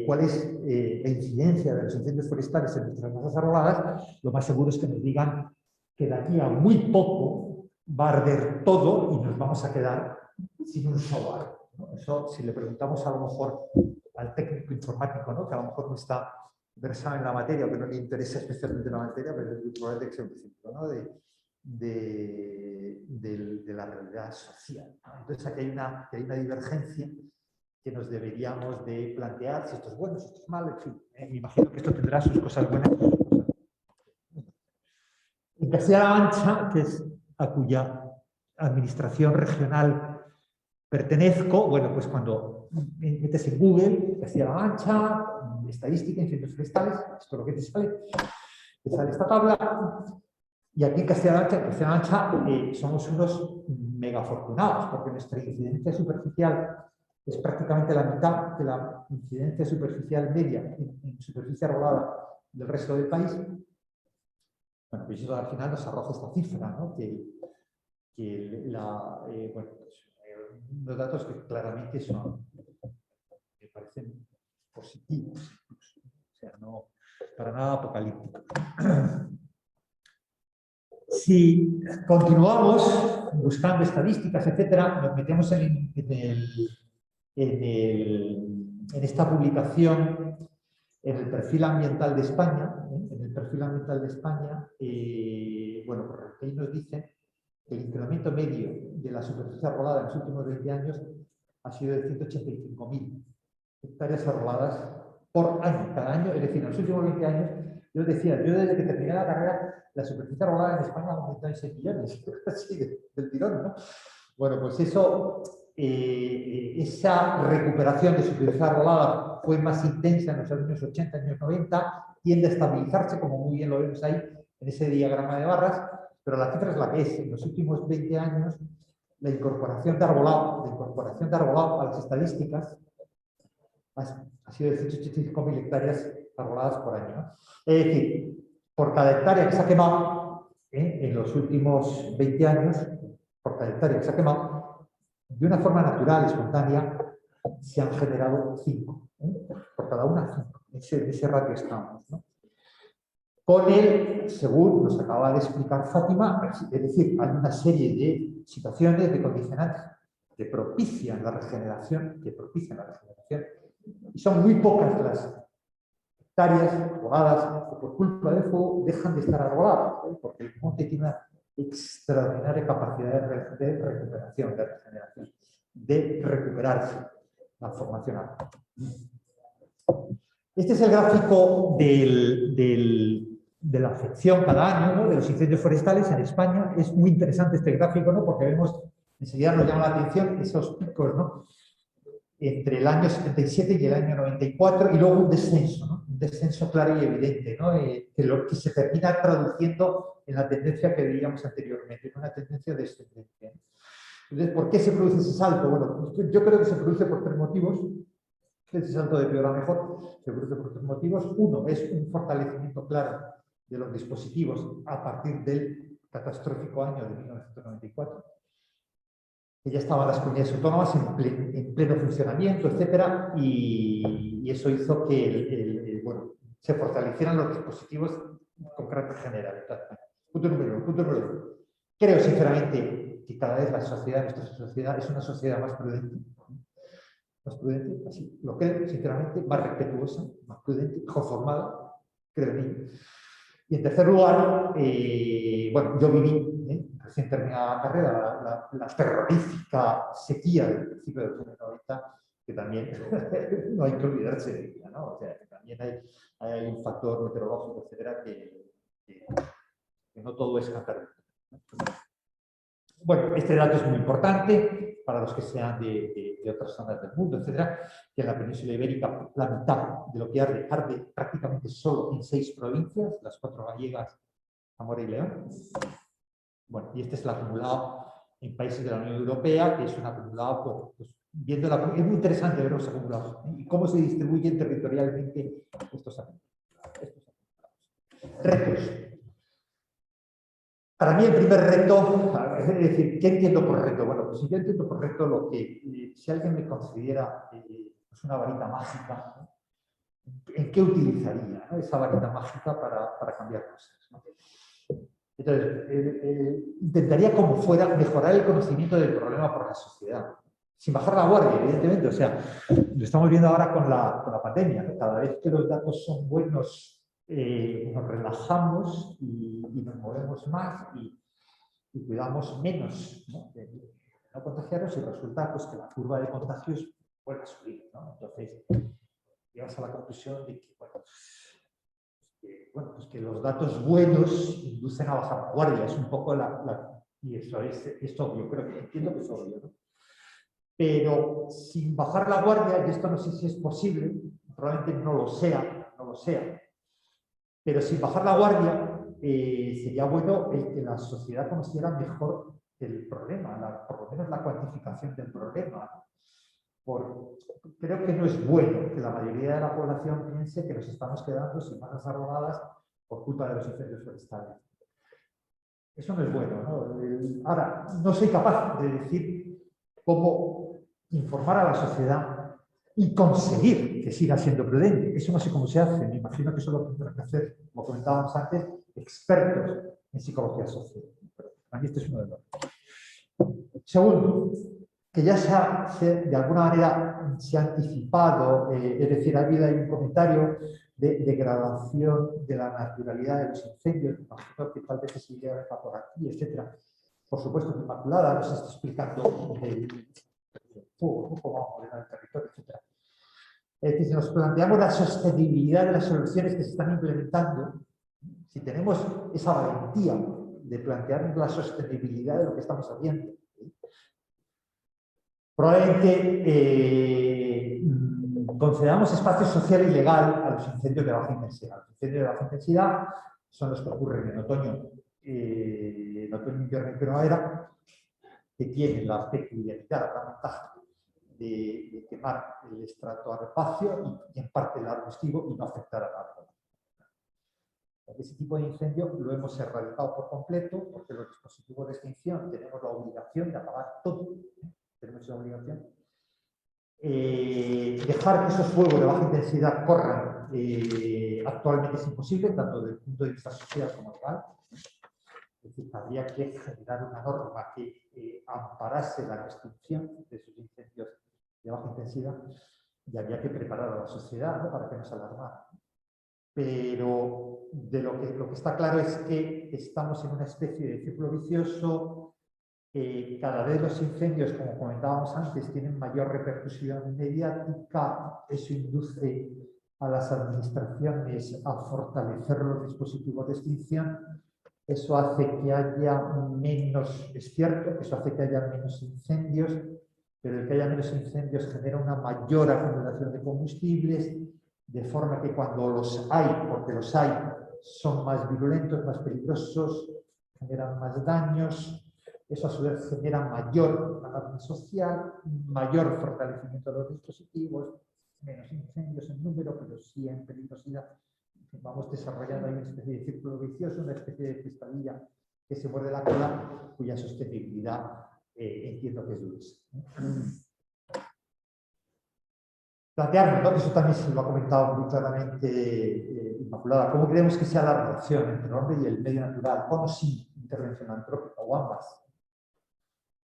cuál es la incidencia de los incendios forestales en nuestras masas arboladas, lo más seguro es que nos digan que de aquí a muy poco va a arder todo y nos vamos a quedar sin un solo árbol, ¿no? Eso, si le preguntamos a lo mejor al técnico informático, ¿no? Que a lo mejor no está versado en la materia o que no le interesa especialmente la materia, pero es probablemente que sea un ejemplo, ¿no? de la realidad social, ¿no? Entonces aquí hay una divergencia que nos deberíamos de plantear si esto es bueno, si esto es malo, en fin. Me imagino que esto tendrá sus cosas buenas. En Castilla-La Mancha, que es a cuya administración regional pertenezco, bueno, pues cuando metes en Google Castilla-La Mancha, estadística, incendios forestales, esto es lo que te sale esta tabla. Y aquí en Castilla-La Mancha somos unos megafortunados, porque nuestra incidencia superficial es prácticamente la mitad de la incidencia superficial media en superficie arbolada del resto del país. Bueno, pues eso al final nos arroja esta cifra, ¿no? Bueno, pues, unos datos que claramente me parecen positivos, incluso. O sea, no para nada apocalípticos. Si continuamos buscando estadísticas, etcétera, nos metemos en esta publicación en el perfil ambiental de España. En el perfil ambiental de España, bueno, pues ahí nos dicen que el incremento medio de la superficie arbolada en los últimos 20 años ha sido de 185.000 hectáreas arroladas por año, cada año. Es decir, en los últimos 20 años, yo decía, yo desde que terminé la carrera, la superficie arbolada en España ha aumentado en 6 millones, así del tirón, ¿no? Bueno, pues eso, esa recuperación de superficie arbolada fue más intensa en los años 80, años 90, tiende a estabilizarse, como muy bien lo vemos ahí, en ese diagrama de barras, pero la cifra es la que es. En los últimos 20 años, la incorporación de arbolado a las estadísticas ha sido de 185.000 hectáreas arboladas por año, ¿no? Es decir, por cada hectárea que se ha quemado en los últimos 20 años, por cada hectárea que se ha quemado, de una forma natural, espontánea, se han generado 5. Por cada una, 5. En ese ratio estamos, ¿no? Con él, según nos acaba de explicar Fátima, es decir, hay una serie de situaciones, de condicionantes que propician la regeneración, y son muy pocas las hectáreas arboladas que por culpa del fuego dejan de estar arboladas, porque el monte tiene una extraordinaria capacidad de recuperación, de regeneración, de recuperarse la formación arbórea. Este es el gráfico de la afección cada año, ¿no?, de los incendios forestales en España. Es muy interesante este gráfico, ¿no?, porque vemos, enseguida nos llama la atención esos picos, ¿no?, entre el año 77 y el año 94, y luego un descenso, ¿no?, un descenso claro y evidente, ¿no?, que se termina traduciendo en la tendencia que veíamos anteriormente, en una tendencia descendente. Entonces, ¿por qué se produce ese salto? Bueno, yo creo que se produce por 3 motivos. Ese salto de peor a mejor se produce por 3 motivos. Uno es un fortalecimiento claro de los dispositivos a partir del catastrófico año de 1994, que ya estaban las comunidades autónomas en pleno funcionamiento, etcétera, y eso hizo que bueno, se fortalecieran los dispositivos con carácter general. Punto número 1. Creo sinceramente que cada vez nuestra sociedad es una sociedad más prudente. más prudente, así lo creo, sinceramente, más respetuosa, más prudente, mejor formada, creo en ello. Y en tercer lugar, bueno, yo viví, recién terminada la carrera, la terrorífica sequía del principio de los años 90, que también no hay que olvidarse de ella, ¿no? O sea, que también hay un factor meteorológico, etcétera, que no todo es cantar. Bueno, este dato es muy importante para los que sean de otras zonas del mundo, etcétera, que en la península ibérica la mitad de lo que arde prácticamente solo en 6 provincias, las 4 gallegas, Zamora y León. Bueno, y este es el acumulado en países de la Unión Europea, que es un acumulado, pues viendo es muy interesante ver los acumulados y cómo se distribuyen territorialmente estos acumulados. Retos. Para mí el primer reto, es decir, ¿qué entiendo por reto? Bueno, pues si yo entiendo por reto lo que, si alguien me considera pues una varita mágica, ¿no? ¿En qué utilizaría, ¿no? Esa varita mágica para cambiar cosas, ¿no? Entonces, intentaría como fuera mejorar el conocimiento del problema por la sociedad, sin bajar la guardia, evidentemente. O sea, lo estamos viendo ahora con la pandemia, ¿no? Cada vez que los datos son buenos, nos relajamos y nos movemos más y cuidamos menos, ¿no? De no contagiarnos, y resulta pues, que la curva de contagios vuelve a subir, ¿no? Entonces, llegas a la conclusión de que, pues que los datos buenos inducen a bajar la guardia. Es un poco y eso es obvio, creo que entiendo que es obvio, ¿no? Pero sin bajar la guardia, y esto no sé si es posible, probablemente no lo sea, pero sin bajar la guardia, sería bueno el que la sociedad considera mejor el problema, por lo menos la cuantificación del problema. Creo que no es bueno que la mayoría de la población piense que nos estamos quedando sin masas arrogadas por culpa de los incendios forestales. Eso no es bueno, ¿no? Ahora, no soy capaz de decir cómo informar a la sociedad y conseguir que siga siendo prudente. Eso no sé cómo se hace. Me imagino que eso lo tendrán que hacer, como comentábamos antes, expertos en psicología social. Para mí este es uno de los. Segundo, que ya de alguna manera se ha anticipado, es decir, ha habido ahí un comentario de degradación de la naturalidad de los incendios, que tal vez se llega por aquí, etc. Por supuesto que Inmaculada nos está explicando el fuego, cómo vamos a ordenar el territorio, etc. Es decir, si nos planteamos la sostenibilidad de las soluciones que se están implementando, si tenemos esa valentía de plantearnos la sostenibilidad de lo que estamos haciendo, probablemente concedamos espacio social y legal a los incendios de baja intensidad. Los incendios de baja intensidad son los que ocurren en otoño, invierno y primavera, que tienen la peculiaridad, la ventaja de quemar el estrato herbáceo y en parte el arbustivo y no afectar al árbol. Ese tipo de incendio lo hemos erradicado por completo porque los dispositivos de extinción tenemos la obligación de apagar todo. Tenemos esa obligación. Dejar que esos fuegos de baja intensidad corran actualmente es imposible, tanto desde el punto de vista social como legal. Es decir, habría que generar una norma que amparase la extinción de esos incendios de baja intensidad y habría que preparar a la sociedad, ¿no? Para que no se alarmara. Pero lo que está claro es que estamos en una especie de círculo vicioso. Cada vez los incendios, como comentábamos antes, tienen mayor repercusión mediática. Eso induce a las administraciones a fortalecer los dispositivos de extinción. Eso hace que haya menos, es cierto, eso hace que haya menos incendios, pero el que haya menos incendios genera una mayor acumulación de combustibles, de forma que cuando los hay, porque los hay, son más virulentos, más peligrosos, generan más daños. Eso a su vez genera mayor alarma social, mayor fortalecimiento de los dispositivos, menos incendios en número, pero sí en peligrosidad. Vamos desarrollando ahí una especie de círculo vicioso, una especie de pescadilla que se muerde la cola, cuya sostenibilidad entiendo que es dudosa. Plantearnos, ¿no? Eso también se lo ha comentado muy claramente Inmaculada, ¿cómo creemos que sea la relación entre el hombre y el medio natural, con o sin intervención antrópica, o ambas?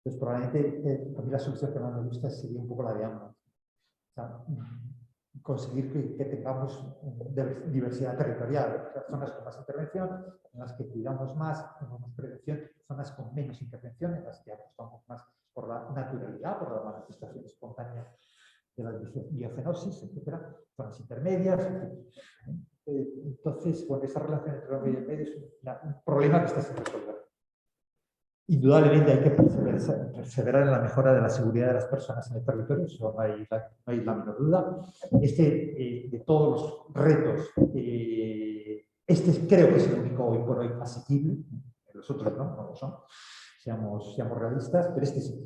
Pues probablemente a mí la solución que más me gusta sería un poco la de ambas. sea, conseguir que tengamos diversidad territorial, o sea, zonas con más intervención, en las que cuidamos más, con más prevención, zonas con menos intervención, en las que apostamos más por la naturalidad, por la manifestación espontánea de la biocenosis, etcétera, zonas intermedias. Entonces, bueno, esa relación entre lo medio y el medio es un problema que está sin resolver. Indudablemente hay que perseverar en la mejora de la seguridad de las personas en el territorio, eso no hay la menor duda. De todos los retos, este creo que es el único hoy por hoy asequible, los otros no lo son, seamos realistas, pero este sí.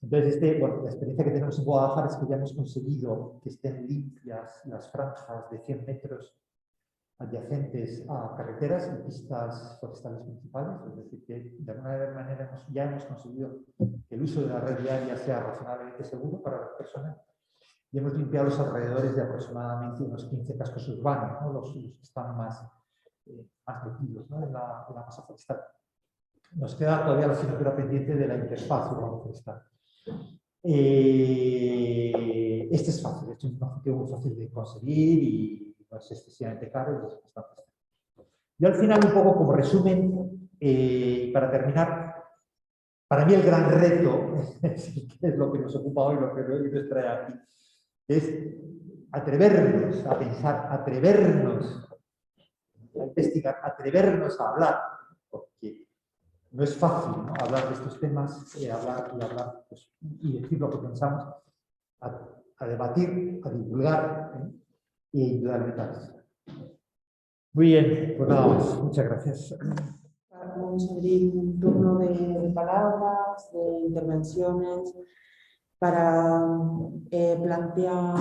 Entonces, bueno, la experiencia que tenemos en Guadalajara es que ya hemos conseguido que estén limpias las franjas de 100 metros adyacentes a carreteras y pistas forestales principales, es decir, que de alguna manera ya hemos conseguido que el uso de la red viaria sea razonablemente seguro para las personas y hemos limpiado los alrededores de aproximadamente unos 15 cascos urbanos, ¿no? los que están más metidos, ¿no? en la masa forestal. Nos queda todavía la asignatura pendiente de la interfaz urbano-forestal. Este es fácil, este es un objetivo muy fácil de conseguir y no es excesivamente caro y es bastante fácil. Yo al final, un poco como resumen, para terminar, para mí el gran reto, que es lo que nos ocupa hoy, lo que nos trae aquí, es atrevernos a pensar, atrevernos a investigar, atrevernos a hablar, porque no es fácil, ¿no? Hablar de estos temas, hablar pues, y decir lo que pensamos, a debatir, a divulgar, y indudablemente. Muy bien, pues nada más. Muchas gracias. Vamos a abrir un turno de palabras, de intervenciones, para plantear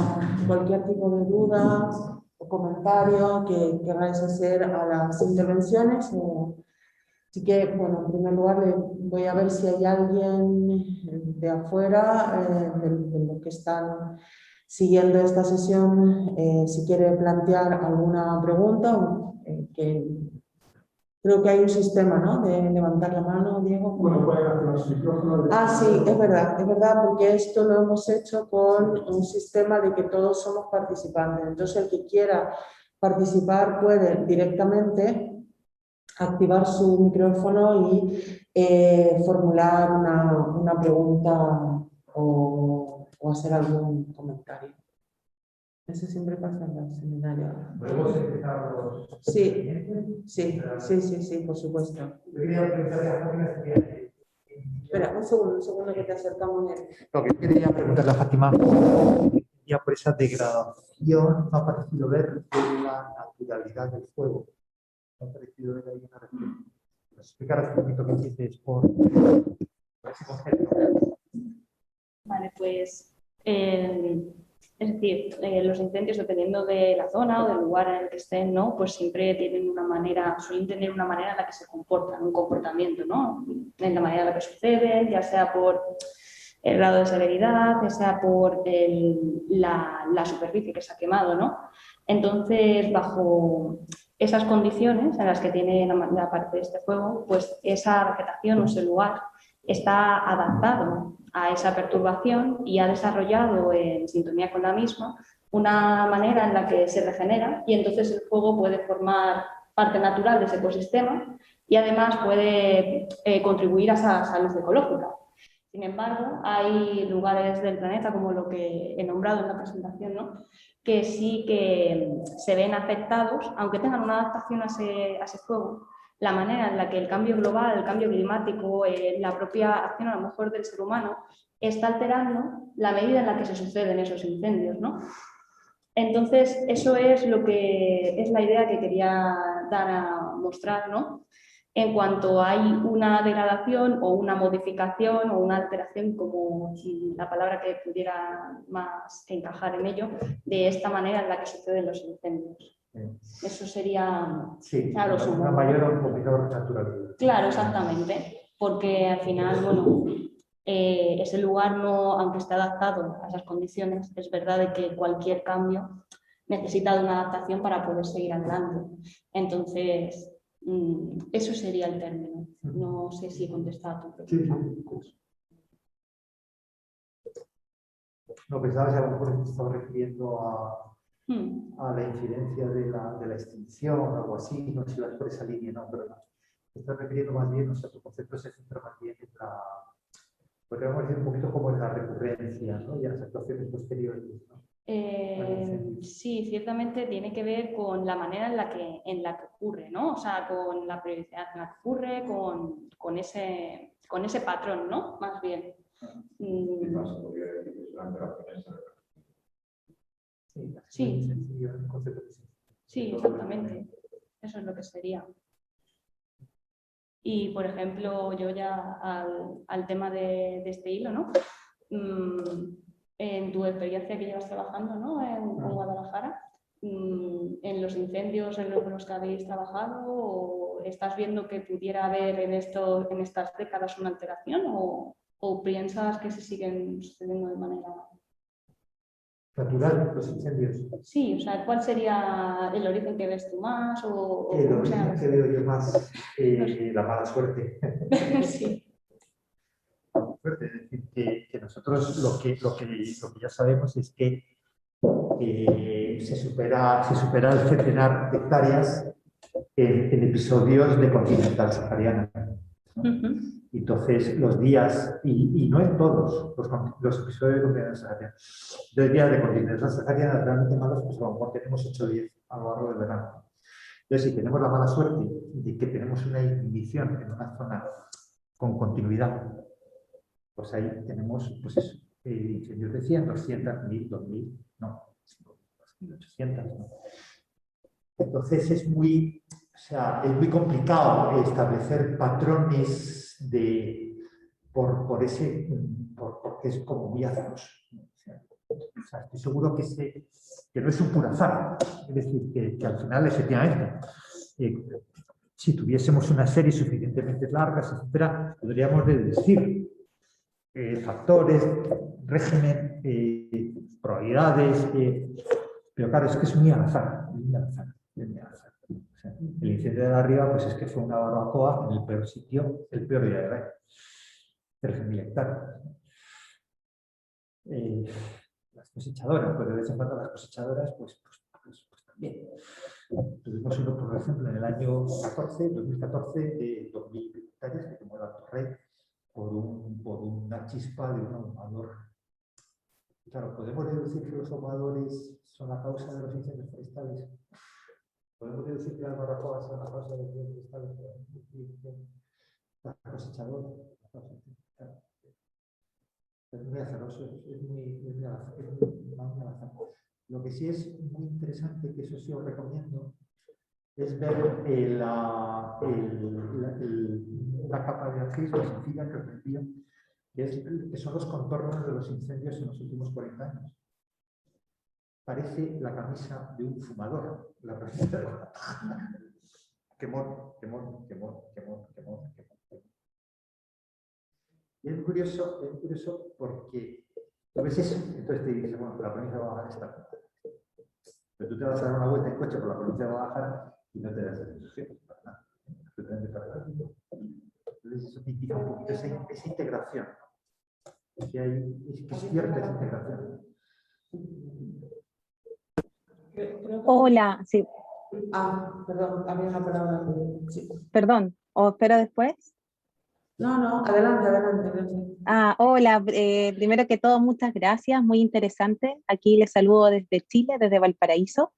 cualquier tipo de dudas o comentario que queráis hacer a las intervenciones. Así que, bueno, en primer lugar voy a ver si hay alguien de afuera, de los que están siguiendo esta sesión, si quiere plantear alguna pregunta, que creo que hay un sistema, ¿no?, de levantar la mano, Diego. Bueno, pueden activar su micrófono. Ah, sí, es verdad, porque esto lo hemos hecho con un sistema de que todos somos participantes. Entonces, el que quiera participar puede directamente activar su micrófono y formular una pregunta o hacer algún comentario. Eso siempre pasa en el seminario. ¿Podemos empezar los Sí, por supuesto. Espera, un segundo que te acercamos. Lo que quería preguntarle a Fátima, ya por esa degradación, me ha parecido ver la naturalidad del fuego. Me ha parecido ver ahí una referencia. ¿Nos explicarás un poquito qué entiendes por ese concepto? Vale, pues, es decir, los incendios, dependiendo de la zona o del lugar en el que estén, ¿no?, pues siempre tienen una manera, suelen tener una manera en la que se comportan, un comportamiento, ¿no?, en la manera en la que suceden, ya sea por el grado de severidad, ya sea por la superficie que se ha quemado, ¿no? Entonces, bajo esas condiciones en las que tiene la parte de este fuego, pues esa vegetación o ese lugar está adaptado a esa perturbación y ha desarrollado en sintonía con la misma una manera en la que se regenera y entonces el fuego puede formar parte natural de ese ecosistema y además puede contribuir a esa salud ecológica. Sin embargo, hay lugares del planeta, como lo que he nombrado en la presentación, ¿no?, que sí que se ven afectados, aunque tengan una adaptación a ese fuego. La manera en la que el cambio global, el cambio climático, la propia acción a lo mejor del ser humano está alterando la medida en la que se suceden esos incendios, ¿no? Entonces, eso es lo que es la idea que quería dar a mostrar, ¿no? En cuanto hay una degradación o una modificación o una alteración, como la palabra que pudiera más encajar en ello, de esta manera en la que suceden los incendios. Eso sería, sí, claro, una mayor o un menor naturalidad. Claro, exactamente, porque al final, bueno, ese lugar, no, aunque esté adaptado a esas condiciones, es verdad de que cualquier cambio necesita de una adaptación para poder seguir adelante. Entonces, eso sería el término. No sé si he contestado a tu pregunta. Sí. No, pensaba que a lo mejor te estaba refiriendo a la incidencia de la extinción o algo así, no sé si vas por esa línea, no, pero no. Te estás refiriendo más bien, o sea, tu concepto se centra más bien en la, podríamos decir un poquito como en la recurrencia, ¿no? Y en las actuaciones posteriores, ¿no? Sí, ciertamente tiene que ver con la manera en la que ocurre, ¿no? O sea, con la periodicidad en la que ocurre, con ese patrón, ¿no? Más bien. Sí, sí, exactamente. Eso es lo que sería. Y, por ejemplo, yo ya al tema de este hilo, ¿no? En tu experiencia que llevas trabajando, ¿no? En Guadalajara, en los incendios en los que habéis trabajado, ¿o estás viendo que pudiera haber en estas décadas una alteración o piensas que se siguen sucediendo de manera natural, los incendios? Sí, o sea, ¿cuál sería el origen que ves tú más? El origen que veo yo más, la mala suerte. Sí. Es decir, que nosotros lo que ya sabemos es que se supera el centenar de hectáreas en episodios de continental sahariana, ¿no? Entonces, los días, y no en todos los episodios de continental sahariana, los días de continental sahariana realmente malos, pues a lo mejor tenemos 8 o 10 a lo largo del verano. Entonces, si tenemos la mala suerte de que tenemos una inhibición en una zona con continuidad, pues ahí tenemos, pues eso, incendios de 100, 200, 1000, 2000, no, 800, ¿no? Entonces es muy complicado establecer patrones porque es como muy azaroso. O sea, estoy seguro que no es un puro azar. Es decir, que al final, efectivamente, si tuviésemos una serie suficientemente largas, etcétera, podríamos decir factores, régimen, probabilidades, pero claro, es que es muy al azar, muy al azar, muy al azar. O sea, el incendio de arriba, pues es que fue una barbacoa en el peor sitio, el peor día del año, 13.000 hectáreas. Las cosechadoras, pues de vez en cuando las cosechadoras, pues también. Tuvimos uno, por ejemplo, en el año 2014, de 2.000 hectáreas que quemó el Alto Rey por una chispa de un ahumador. Claro, ¿podemos deducir que los ahumadores son la causa de los incendios forestales? ¿Podemos deducir que las barbacoas son la causa de los incendios forestales? Las cosechadoras. Es muy azaroso, es muy al azar. Lo que sí es muy interesante, que eso sí os recomiendo, es ver la capa de arcismo sencilla que os envío, que son los contornos de los incendios en los últimos 40 años. Parece la camisa de un fumador, la provincia de Guadalajara. Quemón. Y es curioso porque tú ves eso, entonces te dices, bueno, la provincia de Guadalajara está. Pero tú te vas a dar una vuelta en coche por la provincia de Guadalajara y no te das esa sensación, para nada. Absolutamente para nada. Entonces eso te indica un poquito esa integración. Que es cierta esa integración. Hola, sí. Perdón, había una palabra. Sí. Perdón, ¿o espero después? No, adelante. Hola, primero que todo, muchas gracias, muy interesante. Aquí les saludo desde Chile, desde Valparaíso.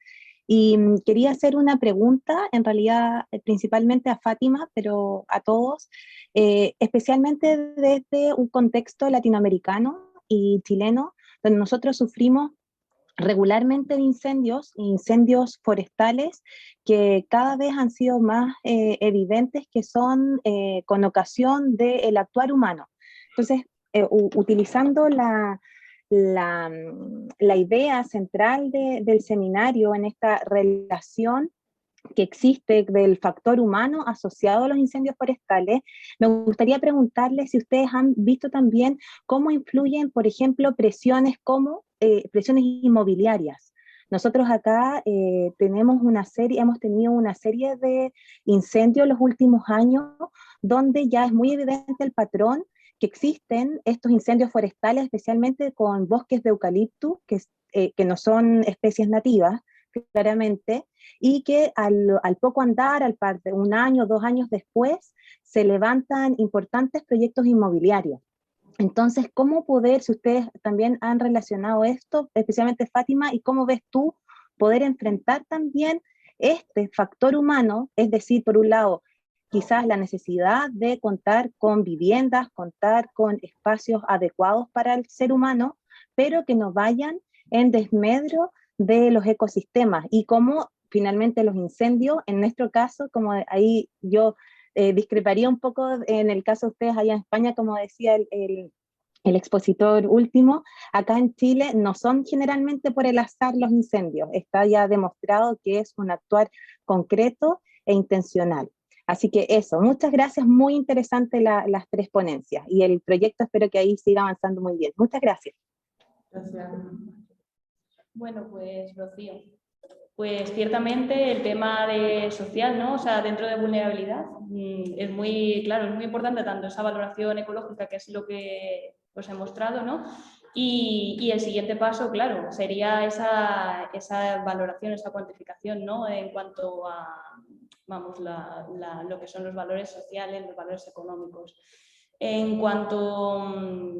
Y quería hacer una pregunta, en realidad principalmente a Fátima, pero a todos, especialmente desde un contexto latinoamericano y chileno, donde nosotros sufrimos regularmente de incendios forestales que cada vez han sido más evidentes, que son con ocasión del actuar humano. Entonces, utilizando la idea central del seminario en esta relación que existe del factor humano asociado a los incendios forestales, me gustaría preguntarles si ustedes han visto también cómo influyen, por ejemplo, presiones inmobiliarias. Nosotros acá hemos tenido una serie de incendios en los últimos años donde ya es muy evidente el patrón que existen estos incendios forestales, especialmente con bosques de eucalipto, que no son especies nativas, claramente, y que al poco andar, al par de 1 año, 2 años después, se levantan importantes proyectos inmobiliarios. Entonces, ¿cómo poder, si ustedes también han relacionado esto, especialmente Fátima, y cómo ves tú poder enfrentar también este factor humano, es decir, por un lado, quizás la necesidad de contar con viviendas, contar con espacios adecuados para el ser humano, pero que no vayan en desmedro de los ecosistemas, y cómo finalmente los incendios, en nuestro caso, como ahí yo discreparía un poco en el caso de ustedes allá en España, como decía el expositor último, acá en Chile no son generalmente por el azar los incendios, está ya demostrado que es un actuar concreto e intencional. Así que eso, muchas gracias, muy interesante las 3 ponencias, y el proyecto espero que ahí siga avanzando muy bien. Muchas gracias. Gracias. Bueno, pues Rocío, pues ciertamente el tema de social, ¿no? O sea, dentro de vulnerabilidad es muy, claro, es muy importante tanto esa valoración ecológica, que es lo que os he mostrado, ¿no? Y el siguiente paso, claro, sería esa valoración, esa cuantificación, ¿no? En cuanto a, vamos, lo que son los valores sociales, los valores económicos. En cuanto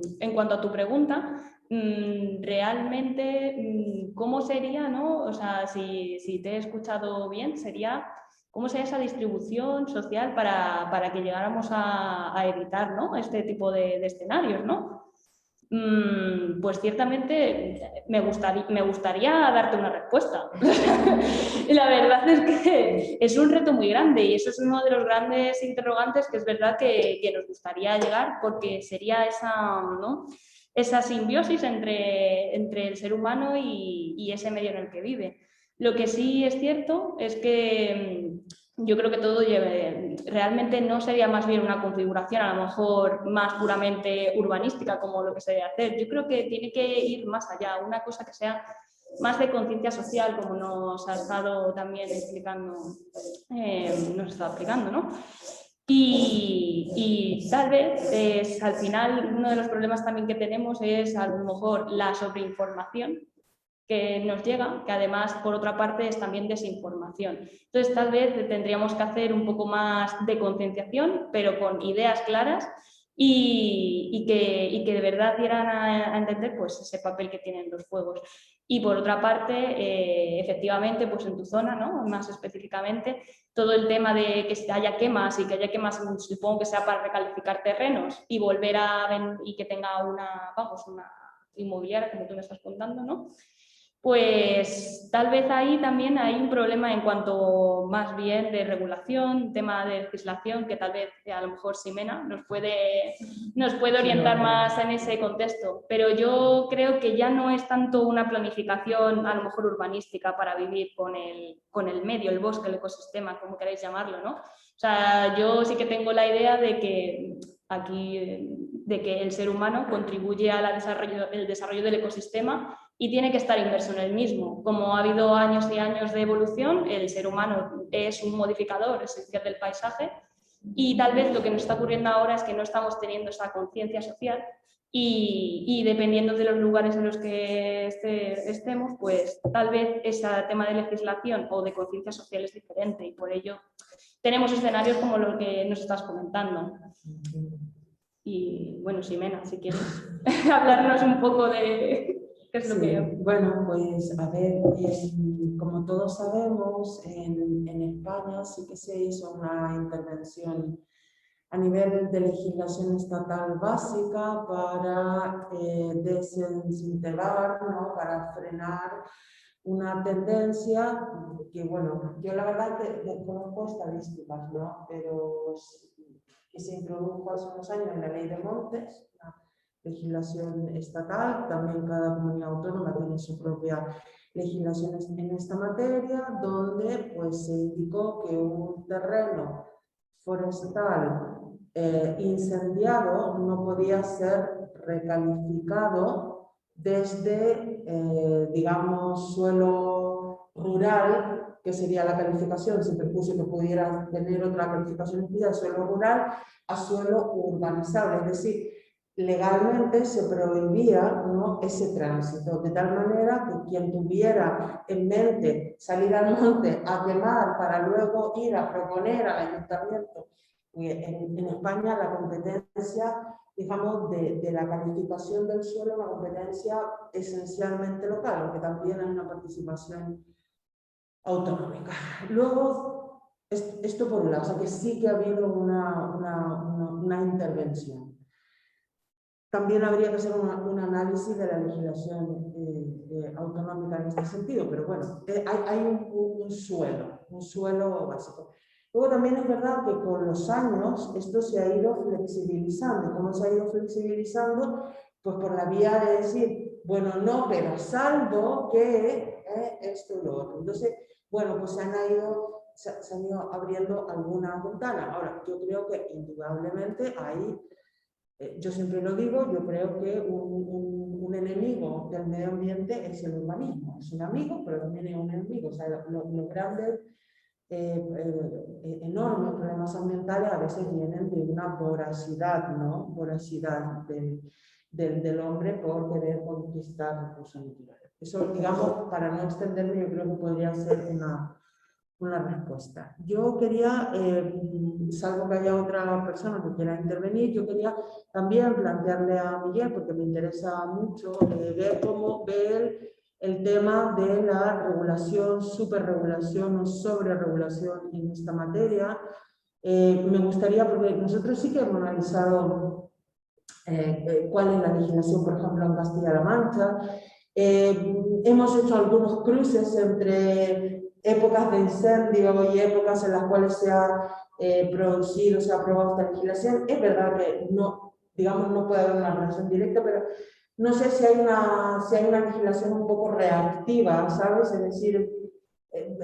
a tu pregunta, realmente, ¿cómo sería, no? O sea, si te he escuchado bien, sería cómo sería esa distribución social para que llegáramos a evitar, ¿no? Este tipo de escenarios, ¿no? Pues ciertamente me gustaría darte una respuesta. La verdad es que es un reto muy grande, y eso es uno de los grandes interrogantes que es verdad que nos gustaría llegar, porque sería esa, ¿no? Esa simbiosis entre el ser humano y ese medio en el que vive. Lo que sí es cierto es que yo creo que todo realmente no sería más bien una configuración a lo mejor más puramente urbanística como lo que se debe hacer. Yo creo que tiene que ir más allá, una cosa que sea más de conciencia social, como nos ha estado también explicando, ¿no? Y tal vez al final uno de los problemas también que tenemos es a lo mejor la sobreinformación que nos llega, que además por otra parte es también desinformación. Entonces tal vez tendríamos que hacer un poco más de concienciación, pero con ideas claras y que de verdad dieran a entender pues ese papel que tienen los fuegos. Y por otra parte, efectivamente, pues en tu zona, ¿no? Más específicamente, todo el tema de que haya quemas, y que haya quemas, supongo que sea para recalificar terrenos y volver y que tenga una inmobiliaria, como tú me estás contando, ¿no? Pues tal vez ahí también hay un problema en cuanto más bien de regulación, tema de legislación, que tal vez a lo mejor Ximena nos puede orientar más en ese contexto. Pero yo creo que ya no es tanto una planificación a lo mejor urbanística para vivir con el medio, el bosque, el ecosistema, como queráis llamarlo, ¿no? O sea, yo sí que tengo la idea de que el ser humano contribuye al desarrollo del ecosistema y tiene que estar inmerso en el mismo. Como ha habido años y años de evolución, el ser humano es un modificador esencial del paisaje, y tal vez lo que nos está ocurriendo ahora es que no estamos teniendo esa conciencia social y dependiendo de los lugares en los que estemos, pues tal vez ese tema de legislación o de conciencia social es diferente, y por ello tenemos escenarios como los que nos estás comentando. Y bueno, Ximena, si quieres hablarnos un poco de qué es lo que... Bueno, pues a ver, como todos sabemos, en España sí que se hizo una intervención a nivel de legislación estatal básica para desincentivar, ¿no? Para frenar una tendencia que, bueno, yo la verdad que desconozco estadísticas, ¿no? Pero que se introdujo hace unos años en la Ley de Montes, la legislación estatal, también cada comunidad autónoma tiene su propia legislación en esta materia, donde pues se indicó que un terreno forestal incendiado no podía ser recalificado desde, digamos, suelo rural, que sería la calificación, se propuso que pudiera tener otra calificación especial, suelo rural, a suelo urbanizable, es decir, legalmente se prohibía, ¿no?, ese tránsito, de tal manera que quien tuviera en mente salir al monte a quemar para luego ir a proponer al ayuntamiento, en España la competencia, digamos, de la calificación del suelo es una competencia esencialmente local, aunque también hay una participación autonómica. Luego, esto por un lado, o sea que sí que ha habido una intervención. También habría que hacer un análisis de la legislación autonómica en este sentido, pero bueno, hay un suelo básico. Luego también es verdad que con los años esto se ha ido flexibilizando. ¿Cómo se ha ido flexibilizando? Pues por la vía de decir, bueno, no, pero salvo que esto y lo otro. Entonces, bueno, pues se han ido abriendo algunas ventanas. Ahora, yo creo que indudablemente hay... Yo siempre lo digo, yo creo que un enemigo del medio ambiente es el urbanismo. Es un amigo, pero también es un enemigo. O sea, los grandes, enormes problemas ambientales a veces vienen de una voracidad, ¿no? Voracidad del hombre por querer conquistar recursos naturales. Eso, digamos, para no extenderme, yo creo que podría ser una respuesta. Yo quería, salvo que haya otra persona que quiera intervenir, yo quería también plantearle a Miguel, porque me interesa mucho ver cómo ve el tema de la regulación, superregulación o sobreregulación en esta materia. Me gustaría, porque nosotros sí que hemos analizado cuál es la legislación, por ejemplo, en Castilla-La Mancha. Hemos hecho algunos cruces entre épocas de incendio y épocas en las cuales se ha producido, se ha aprobado esta legislación. Es verdad que no, digamos, no puede haber una relación directa, pero no sé si hay una legislación un poco reactiva, ¿sabes? Es decir,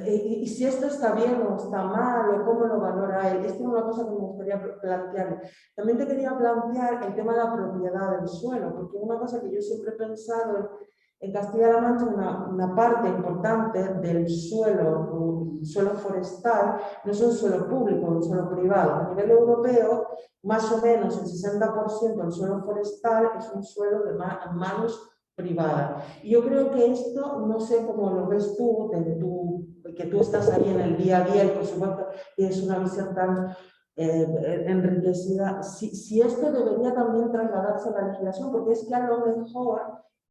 y si esto está bien o está mal, o cómo lo valora él. Esto es una cosa que me gustaría plantear. También te quería plantear el tema de la propiedad del suelo, porque una cosa que yo siempre he pensado en Castilla-La Mancha, una parte importante del suelo forestal, no es un suelo público, es un suelo privado. A nivel europeo, más o menos el 60% del suelo forestal es un suelo de manos privadas. Y yo creo que esto, no sé cómo lo ves tú, que tú estás ahí en el día a día y por supuesto tienes una visión tan enriquecida, si esto debería también trasladarse a la legislación, porque es que a lo mejor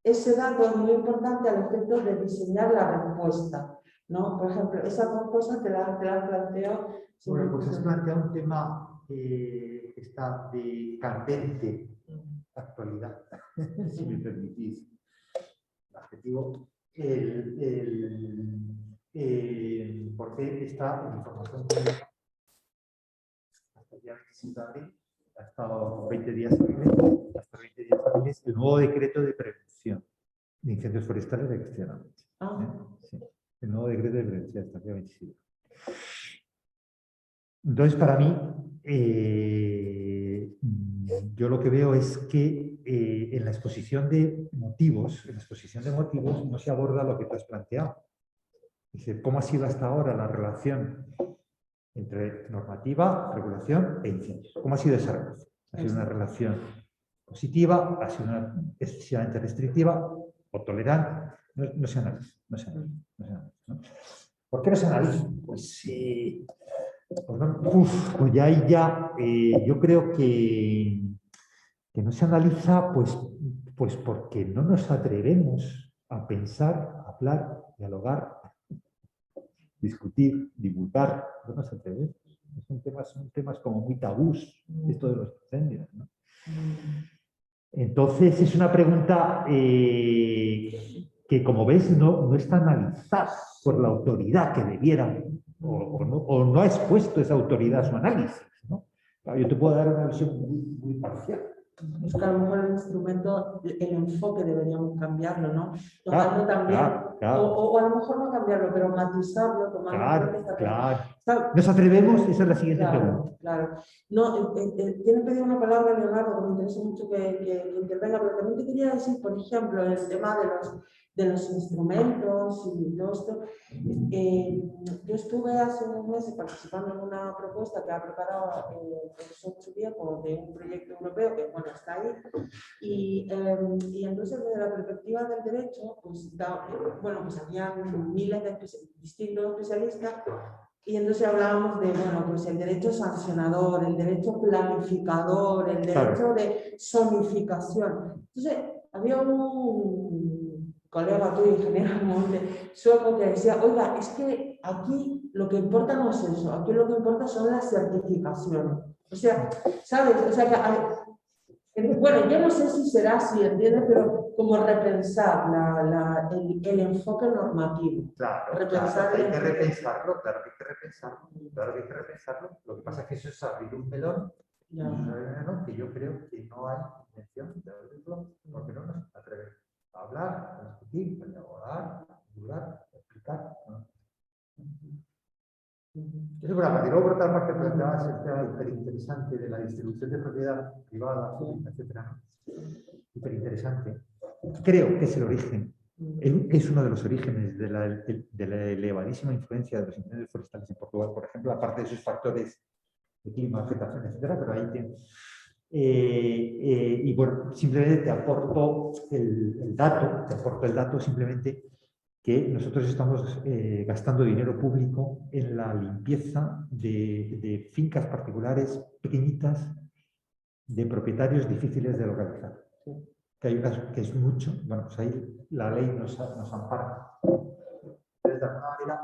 ese dato es muy importante al efecto de diseñar la respuesta, ¿no? Por ejemplo, esas dos cosas te las planteo. Bueno, pues has planteado un tema que está de candente actualidad, si me permitís. Adjetivo, porque esta información hasta el día 27 de abril, ha estado 20 días hábiles, hasta 20 días hábiles, el nuevo decreto de prevención de incendios forestales de Castilla-La Mancha. Sí, el nuevo decreto de prevención hasta el día 27. Entonces, para mí, yo lo que veo es que en la exposición de motivos, no se aborda lo que tú has planteado. Dice, ¿cómo ha sido hasta ahora la relación entre normativa, regulación e incendios? ¿Cómo ha sido esa relación? ¿Ha sido una relación positiva? ¿Ha sido una excesivamente restrictiva o tolerante? No se analiza. ¿No? ¿Por qué no se analiza? Pues yo creo que no se analiza pues porque no nos atrevemos a pensar, a hablar, dialogar, discutir, divulgar. No nos atrevemos. Son temas como muy tabús, esto de los incendios, ¿no? Entonces es una pregunta que, como ves, no está analizada por la autoridad que debiera o no ha expuesto esa autoridad a su análisis, ¿no? Claro, yo te puedo dar una visión muy parcial. Es que a lo mejor el instrumento, el enfoque deberíamos cambiarlo, ¿no? Tomando también, claro. O a lo mejor no cambiarlo, pero matizarlo, tomando Claro. ¿Nos atrevemos? Esa es la siguiente pregunta. Claro. No, tienes pedido una palabra, Leonardo, que me interesa mucho que intervenga, pero también te quería decir, por ejemplo, el tema de los instrumentos y todo esto. yo estuve hace unos meses participando en una propuesta que ha preparado el profesor Chubieco de un proyecto europeo que, bueno, está ahí, y entonces desde la perspectiva del derecho, pues, bueno, pues había miles de distintos especialistas, y entonces hablábamos de, bueno, pues el derecho sancionador, el derecho planificador, el derecho de zonificación. Entonces, había un colega tuyo, ingeniero Monte, sueco, que decía, oiga, es que aquí lo que importa no es eso, aquí lo que importa son las certificaciones. O sea, ¿sabes? O sea, bueno, yo no sé si será así, ¿entiendes? Pero como repensar el enfoque normativo. Claro, repensar claro, hay que repensarlo, claro que hay que repensarlo, claro que hay que repensarlo. Lo que pasa es que eso es abrir un melón, que yo creo que no hay intención de abrirlo, porque no nos atrevemos a hablar, a discutir, a elaborar, a divulgar, a explicar, ¿no? Eso por una parte. Y luego, por otra parte, planteabas el tema hiperinteresante de la distribución de propiedad privada, pública, etcétera. Hiperinteresante. Creo que es el origen, es uno de los orígenes de la elevadísima influencia de los incendios forestales en Portugal, por ejemplo, aparte de esos factores de clima, vegetación, etcétera, pero ahí tiene. Y bueno, simplemente te aporto el dato simplemente que nosotros estamos gastando dinero público en la limpieza de fincas particulares pequeñitas de propietarios difíciles de localizar. Que hay un caso que es mucho, bueno, pues ahí la ley nos ampara. Entonces, de alguna manera,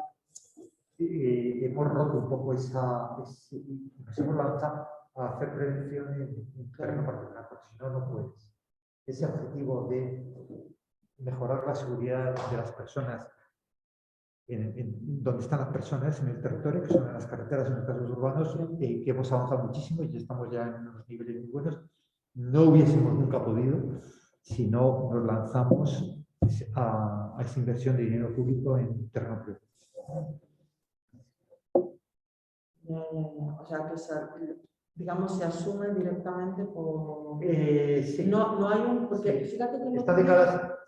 hemos roto un poco nos hemos lanzado a hacer prevención en terreno particular, porque si no, no puedes. Ese objetivo de mejorar la seguridad de las personas donde están las personas en el territorio, que son en las carreteras, en los casos urbanos, que hemos avanzado muchísimo y ya estamos ya en unos niveles muy buenos. No hubiésemos nunca podido si no nos lanzamos a esa inversión de dinero público en terreno privado. O sea, que digamos, se asume directamente por... Sí. No hay un... Porque Sí. fíjate que...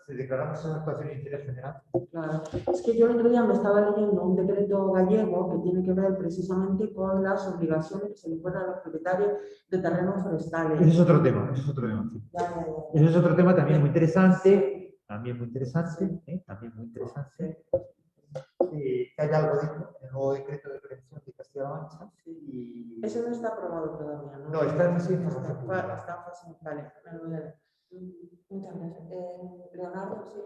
Se declaramos una actuación de interés general. Claro. Es que yo el otro día me estaba leyendo un decreto gallego que tiene que ver precisamente con las obligaciones que se le ponen a los propietarios de terrenos forestales. Ese es otro tema, Sí. Ese es otro tema también muy interesante, que hay algo de el nuevo decreto de prevención de Castilla-La Mancha. Y... Eso no está aprobado todavía, ¿no? No, está en fase de información pública. Está en fase, vale. Muchas gracias. Leonardo, sí.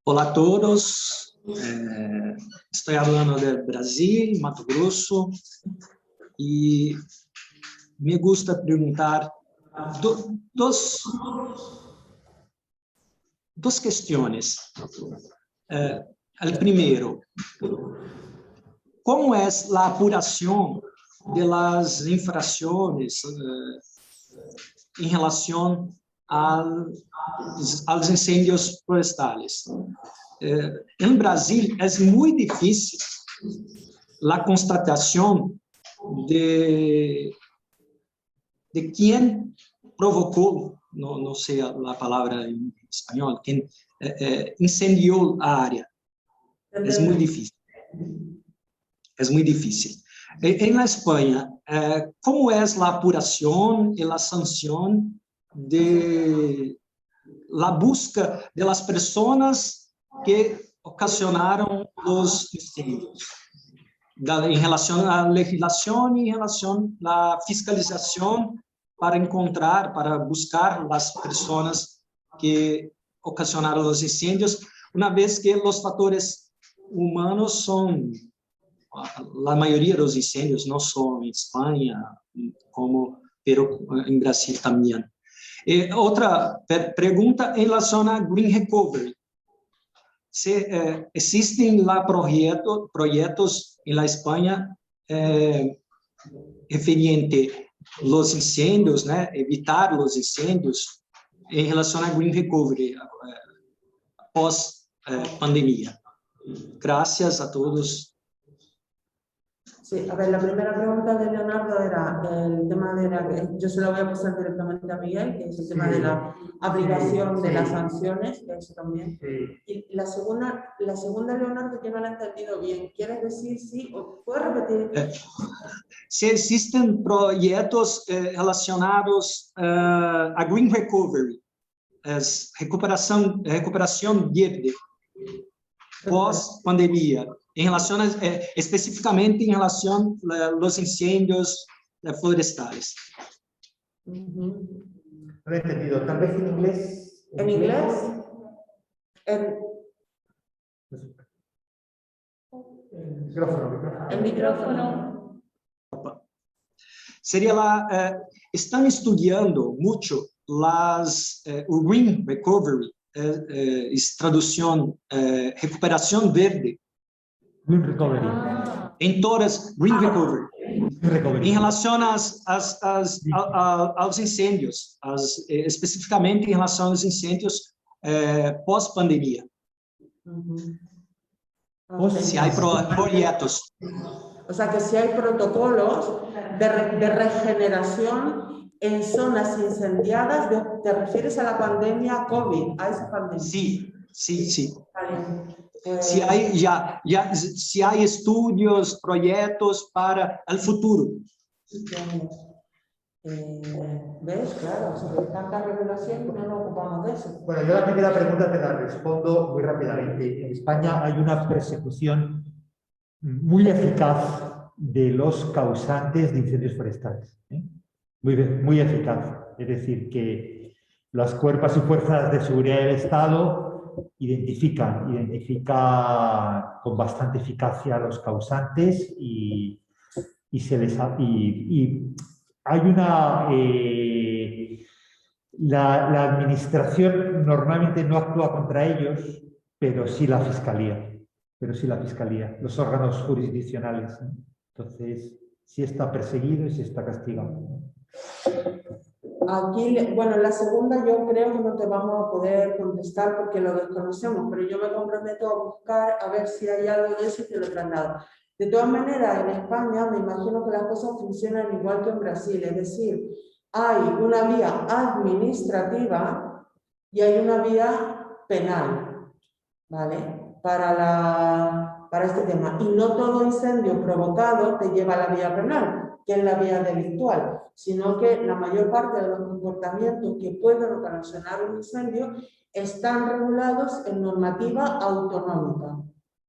Hola a todos, estoy hablando de Brasil, Mato Grosso, y me gusta preguntar dos cuestiones. El primero, ¿cómo es la apuración de las infracciones en relación a los incendios forestales? En Brasil es muy difícil la constatación de quién provocó, no sé la palabra en español, quién incendió la área. Es muy difícil. Es muy difícil. En la España, ¿cómo es la apuración y la sanción de la búsqueda de las personas que ocasionaron los incendios? En relación a la legislación y en relación a la fiscalización para buscar las personas que ocasionaron los incendios, una vez que los factores humanos son, la mayoría de los incendios no son en España, pero en Brasil también. Otra pregunta en la zona Green Recovery. ¿Existen proyectos en la España referente a los incendios, evitar los incendios en relación a Green Recovery post pandemia? Gracias a todos. Sí, a ver, la primera pregunta de Leonardo era el tema de la... Yo se lo voy a pasar directamente a Miguel, que es el tema de la aplicación de las sanciones, que eso también. Y la segunda, Leonardo, que no la he entendido bien. ¿Quieres decir sí o puedes repetir? Se existem projetos relacionados a Green Recovery, recuperação verde, pós-pandemia, em relação especificamente em relação aos incêndios florestais. No lo he entendido. Tal vez en inglés. ¿En inglés? Micrófono. El micrófono. Seria lá, estão estudando muito o Green Recovery, tradução, recuperação verde. Green Recovery. Em todas, Green Recovery. Em relação aos incêndios, especificamente em relação aos incêndios pós-pandemia. Se há projetos. O sea, que si hay protocolos de regeneración en zonas incendiadas, ¿te refieres a la pandemia COVID, a esa pandemia? Sí, sí, sí. Vale. Se há estudos, projetos para o futuro. ¿Ves? Claro, si hay tanta regulación no nos ocupamos de eso. Bueno, yo la primera pregunta te la respondo muy rápidamente. En España hay una persecución muy eficaz de los causantes de incendios forestales. Muy eficaz. Es decir, que las cuerpos y fuerzas de seguridad del Estado identifican con bastante eficacia a los causantes y hay una... la administración normalmente no actúa contra ellos, pero sí la fiscalía. Los órganos jurisdiccionales. Entonces, sí está perseguido y sí está castigado. Aquí, bueno, la segunda yo creo que no te vamos a poder contestar porque lo desconocemos, pero yo me comprometo a buscar a ver si hay algo de eso y te lo traslado. De todas maneras, en España me imagino que las cosas funcionan igual que en Brasil, es decir, hay una vía administrativa y hay una vía penal, ¿vale? Para este tema. Y no todo incendio provocado te lleva a la vía penal, que es la vía delictual, sino que la mayor parte de los comportamientos que pueden ocasionar un incendio están regulados en normativa autonómica.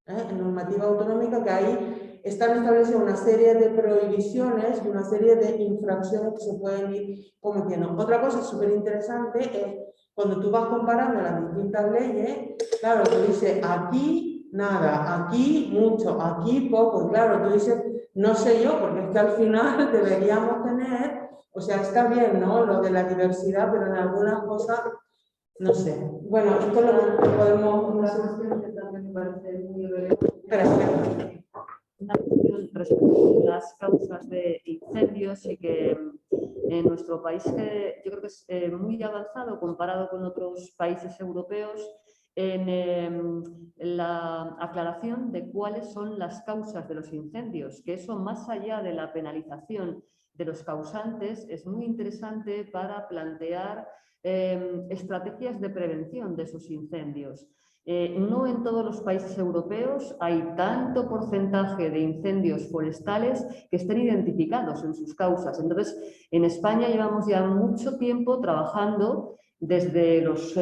En normativa autonómica, que ahí están establecidas una serie de prohibiciones y una serie de infracciones que se pueden ir cometiendo. Otra cosa súper interesante es cuando tú vas comparando las distintas leyes, claro, tú dices aquí nada, aquí mucho, aquí poco. Claro, tú dices, no sé yo, porque es que al final deberíamos tener, o sea, está bien, ¿no? Lo de la diversidad, pero en algunas cosas, no sé. Bueno, esto lo podemos... Una cuestión que también me parece muy relevante. Espera. Una cuestión respecto a las causas de incendios y que en nuestro país, que yo creo que es muy avanzado comparado con otros países europeos, en la aclaración de cuáles son las causas de los incendios, que eso más allá de la penalización de los causantes es muy interesante para plantear estrategias de prevención de esos incendios. No en todos los países europeos hay tanto porcentaje de incendios forestales que estén identificados en sus causas. Entonces, en España llevamos ya mucho tiempo trabajando desde los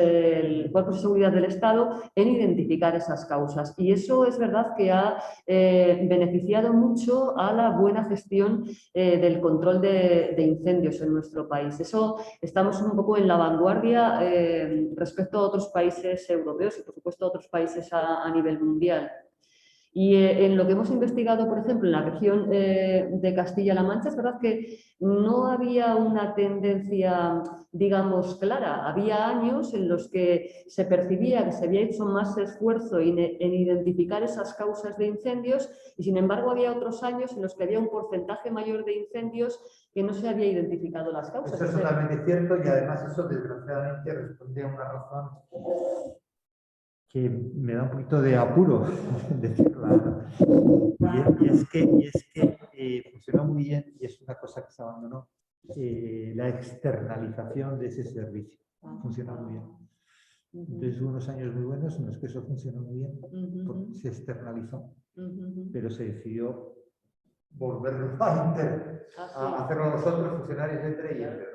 cuerpos de seguridad del Estado en identificar esas causas. Y eso es verdad que ha beneficiado mucho a la buena gestión del control de incendios en nuestro país. Eso estamos un poco en la vanguardia respecto a otros países europeos y, por supuesto, a otros países a nivel mundial. Y en lo que hemos investigado, por ejemplo, en la región de Castilla-La Mancha, es verdad que no había una tendencia, digamos, clara. Había años en los que se percibía que se había hecho más esfuerzo en identificar esas causas de incendios y, sin embargo, había otros años en los que había un porcentaje mayor de incendios que no se había identificado las causas. Eso es totalmente cierto y además eso, desgraciadamente, responde a una razón que me da un poquito de apuro decirla. Y es que funcionó muy bien y es una cosa que se abandonó, la externalización de ese servicio. Funcionó muy bien. Entonces hubo unos años muy buenos en los que eso funcionó muy bien, porque se externalizó, pero se decidió volverlo a hacerlo nosotros, funcionarios, etc.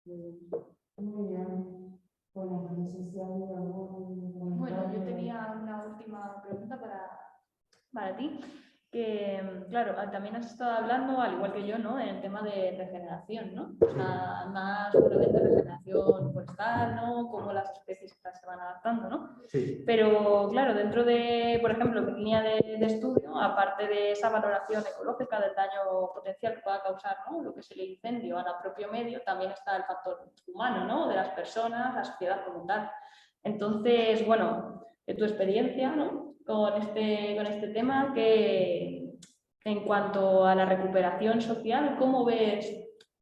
y Muy bien. Bueno, no sé si hay algún Bueno, yo tenía una última pregunta para ti, que claro, también has estado hablando, al igual que yo, ¿no?, en el tema de regeneración, ¿no? O sea, más puramente regeneración forestal, ¿no?, cómo las especies se van adaptando, ¿no? Sí. Pero claro, dentro de, por ejemplo, mi línea de estudio, aparte de esa valoración ecológica del daño potencial que pueda causar, ¿no?, lo que es el incendio al propio medio, también está el factor humano, ¿no?, de las personas, la sociedad como tal. Entonces, bueno, de tu experiencia, ¿no?, con este tema, que en cuanto a la recuperación social, ¿cómo ves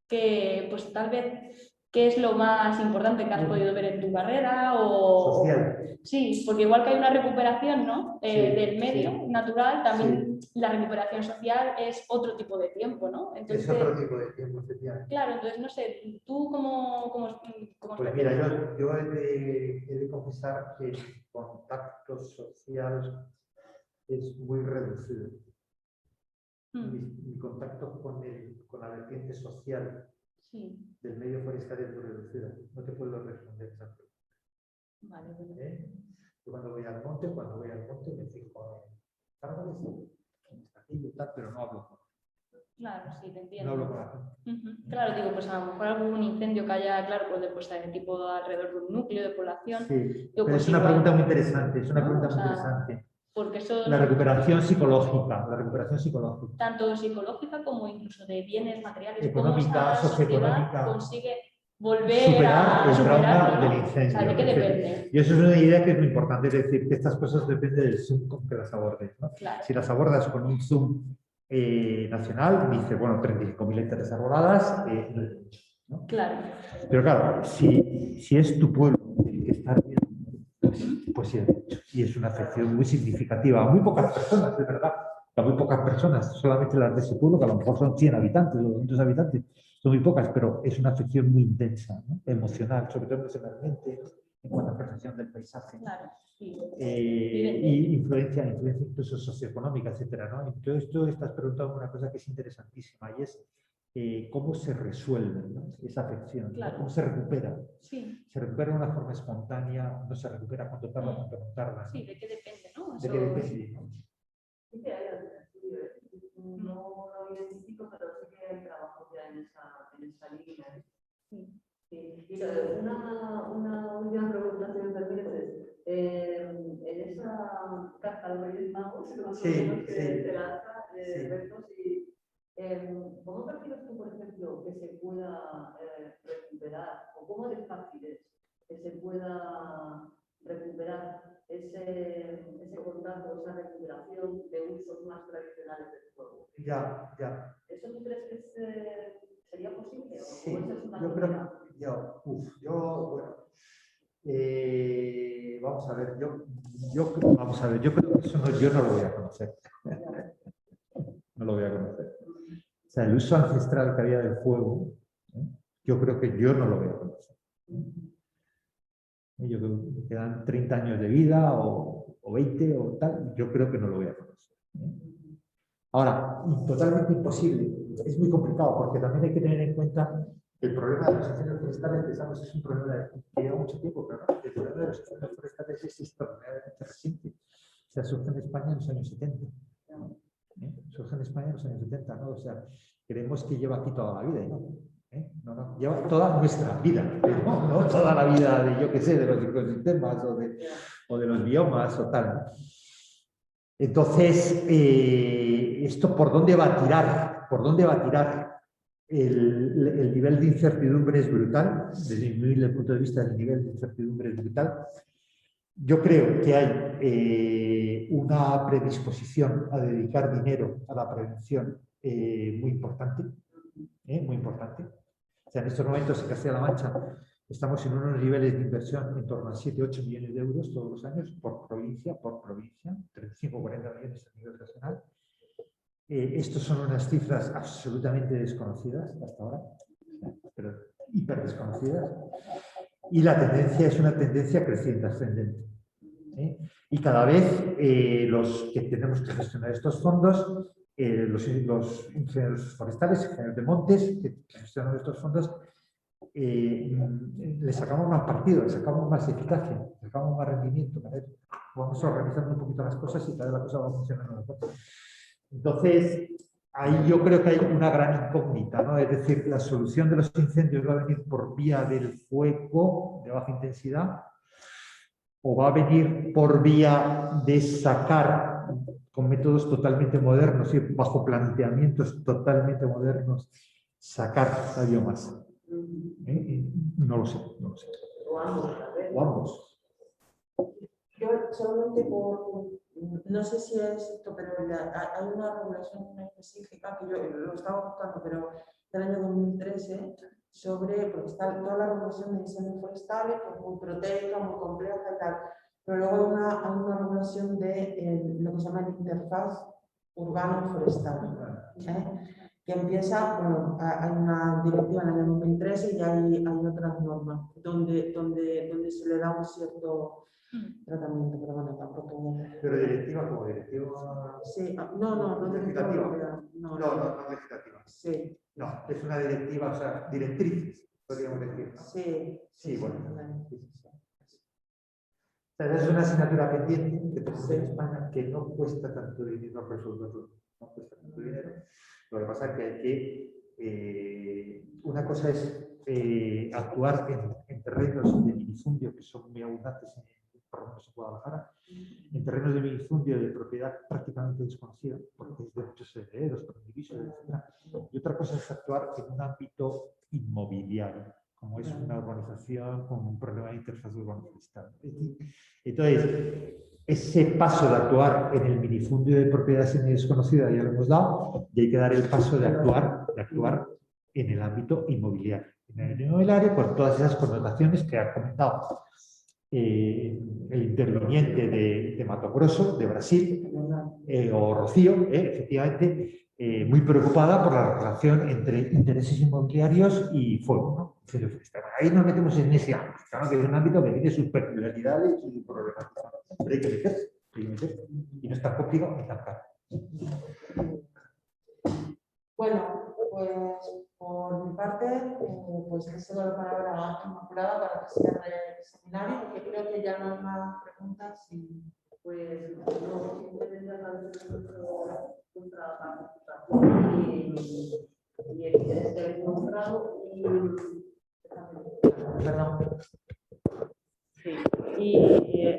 que, pues tal vez, qué es lo más importante que has podido ver en tu carrera? O... Social. Sí, porque igual que hay una recuperación, ¿no?, Sí, del medio natural, también sí. la recuperación social es otro tipo de tiempo, ¿no? Entonces, Es otro tipo de tiempo, efectivamente. claro, entonces no sé, tú cómo Pues mira, yo he de confesar que el contacto social es muy reducido. Mi contacto con la vertiente social del medio forestal es muy reducido. No te puedo responder esa pregunta. Vale, bueno. Yo cuando voy al monte me fijo en árboles, en estaquillo y tal, pero no hablo con. Claro, sí, te No entiendo. hablo con la gente. Claro, digo, pues a lo mejor algún incendio que haya, claro, pues de tipo alrededor de un núcleo de población. Sí, digo, pero pues es una igual, pregunta muy interesante, es una ¿no? pregunta O muy sea, interesante. Porque eso La recuperación psicológica, tanto psicológica como incluso de bienes materiales, económica, cómo esa socioeconómica, sociedad consigue volver superar a el trauma superarlo, ¿no? del incendio. O sea, ¿de qué depende? Y eso es una idea que es muy importante, es decir, que estas cosas dependen del zoom con que las abordes, ¿no? Claro. Si las abordas con un zoom nacional, dice, bueno, 35.000 hectáreas arboladas, no es mucho, ¿no? Claro. Pero claro, si es tu pueblo el que está bien, pues sí es mucho. Y es una afección muy significativa. A muy pocas personas, de verdad. A muy pocas personas, solamente las de ese pueblo, que a lo mejor son 100 habitantes o 200 habitantes, son muy pocas, pero es una afección muy intensa, ¿no?, emocional, sobre todo emocionalmente, en cuanto a percepción del paisaje. Claro, sí. Y influencia incluso socioeconómica, etcétera, ¿no? Entonces, tú estás preguntando una cosa que es interesantísima y es cómo se resuelve, ¿no?, esa afección, claro. ¿no? Cómo se recupera. Sí. Se recupera de una forma espontánea, no se recupera cuánto tarda, cuánto no tarda, ¿no? Sí, ¿de qué depende, no? ¿De qué depende? ¿No? Sí que hay algún estudio, no lo identifico, pero sí que hay trabajo ya en esa línea. Sí. Y una última pregunta, si me permites. En esa carta de Reyes Magos, que se lanza, retos y ¿cómo prefieres tú, por ejemplo, que se pueda recuperar, o cómo de fácil es que se pueda recuperar ese contacto, esa recuperación de usos más tradicionales del fuego? Ya. ¿Eso tú crees que sería posible? Sí, ¿O yo creo vamos a ver, yo creo que eso yo no lo voy a conocer. No lo voy a conocer. O sea, el uso ancestral que había del fuego, yo creo que yo no lo voy a conocer. Yo creo que me quedan 30 años de vida o 20 o tal, yo creo que no lo voy a conocer. Ahora, totalmente imposible, es muy complicado porque también hay que tener en cuenta que el problema de los incendios forestales, pensamos, es un problema que lleva mucho tiempo, pero no, el problema de los incendios forestales es extraordinariamente reciente. O sea, surge en España en los años 70. Surge en España en los años 70, ¿no? O sea, creemos que lleva aquí toda la vida, ¿no? No, lleva toda nuestra vida, no toda la vida de, yo qué sé, de los ecosistemas o de los biomas o tal, ¿no? Entonces, ¿esto por dónde va a tirar? ¿Por dónde va a tirar? El nivel de incertidumbre es brutal, desde mi punto de vista el nivel de incertidumbre es brutal. Yo creo que hay una predisposición a dedicar dinero a la prevención muy importante, muy importante. O sea, en estos momentos en Castilla-La Mancha estamos en unos niveles de inversión en torno a 7-8 millones de euros todos los años por provincia, 35-40 millones a nivel regional. Estos son unas cifras absolutamente desconocidas hasta ahora, pero hiper desconocidas, y la tendencia es una tendencia creciente, ascendente. Y cada vez los que tenemos que gestionar estos fondos, los ingenieros forestales, ingenieros de montes, que gestionan estos fondos, le sacamos más partido, le sacamos más eficacia, le sacamos más rendimiento. ¿Vale? Vamos organizando un poquito las cosas y cada vez la cosa va funcionando mejor. Entonces, ahí yo creo que hay una gran incógnita, ¿no? Es decir, la solución de los incendios va a venir por vía del fuego de baja intensidad o va a venir por vía de sacar con métodos totalmente modernos y bajo planteamientos totalmente modernos, sacar la biomasa. No lo sé, no lo sé. O ambos, tal vez. O ambos. Yo solamente no sé si es esto, pero hay una regulación específica que yo lo estaba buscando, pero del año 2013, porque está toda la regulación de incendios forestales, que es muy proteica, muy compleja y tal, pero luego hay una regulación de lo que se llama la interfaz urbano-forestal, que empieza, bueno, hay una directiva en el año 2013 y hay otras normas donde se le da un cierto tratamiento, pero bueno, tampoco... Pero directiva como directiva... Sí, no legislativa. No, legislativa. Sí. No, es una directiva, o sea, directrices, podríamos decir. Sí, bueno. O sea, es una asignatura pendiente que tenemos en España que no cuesta tanto dinero resolverlo. No cuesta tanto dinero. Lo que pasa es que hay que... una cosa es actuar en terrenos de minifundio que son muy abundantes por lo menos en Guadalajara, en terrenos de minifundio de propiedad prácticamente desconocida, porque es de muchos herederos, por indivisos, etc. Y otra cosa es actuar en un ámbito inmobiliario, como es una urbanización con un problema de interfaz urbano-forestal. Entonces, ese paso de actuar en el minifundio de propiedad desconocida ya lo hemos dado, y hay que dar el paso de actuar en el ámbito inmobiliario. En el inmobiliario, con todas esas connotaciones que ha comentado el interviniente de Mato Grosso, de Brasil, o Rocío, efectivamente, muy preocupada por la relación entre intereses inmobiliarios y fuego, ¿no? Ahí nos metemos en ese ámbito, claro, que es un ámbito que tiene sus peculiaridades y sus problemas. Pero hay que meterse, y no es tan complicado ni tan caro. Bueno, pues por mi parte, pues le cedo la palabra a Inmaculada para que cierre el seminario, porque creo que ya no hay más preguntas. Pues no, simplemente agradecer nuestra participación y el interés que habéis mostrado y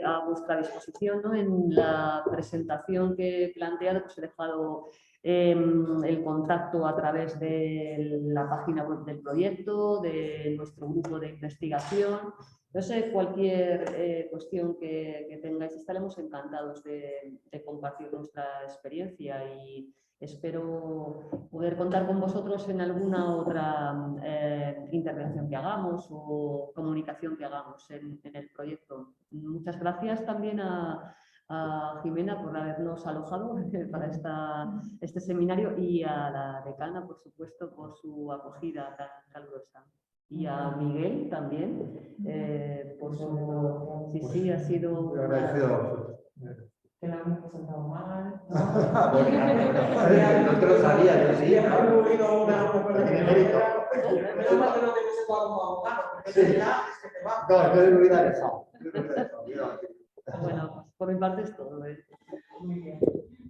a vuestra disposición, ¿no? En la presentación que he planteado, pues he dejado el contacto a través de la página web del proyecto, de nuestro grupo de investigación. Entonces, cualquier cuestión que tengáis, estaremos encantados de compartir nuestra experiencia y espero poder contar con vosotros en alguna otra intervención que hagamos o comunicación que hagamos en el proyecto. Muchas gracias también a Jimena por habernos alojado para este seminario y a la decana, por supuesto, por su acogida tan calurosa. Y a Miguel también, por su... Sí, ha sido... Muy agradecido. Que la hemos presentado mal. No te lo sabía, yo sí. No tiene mérito. Menos mal que no te hubiese jugado como abogado, porque ya es que te va. No, yo lo hubiera dejado. Bueno, por mi parte es todo. Muy bien.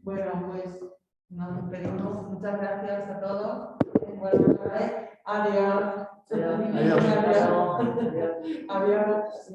Bueno, pues nos despedimos. Muchas gracias a todos. Buenas noches. Adiós. Adiós. Adiós.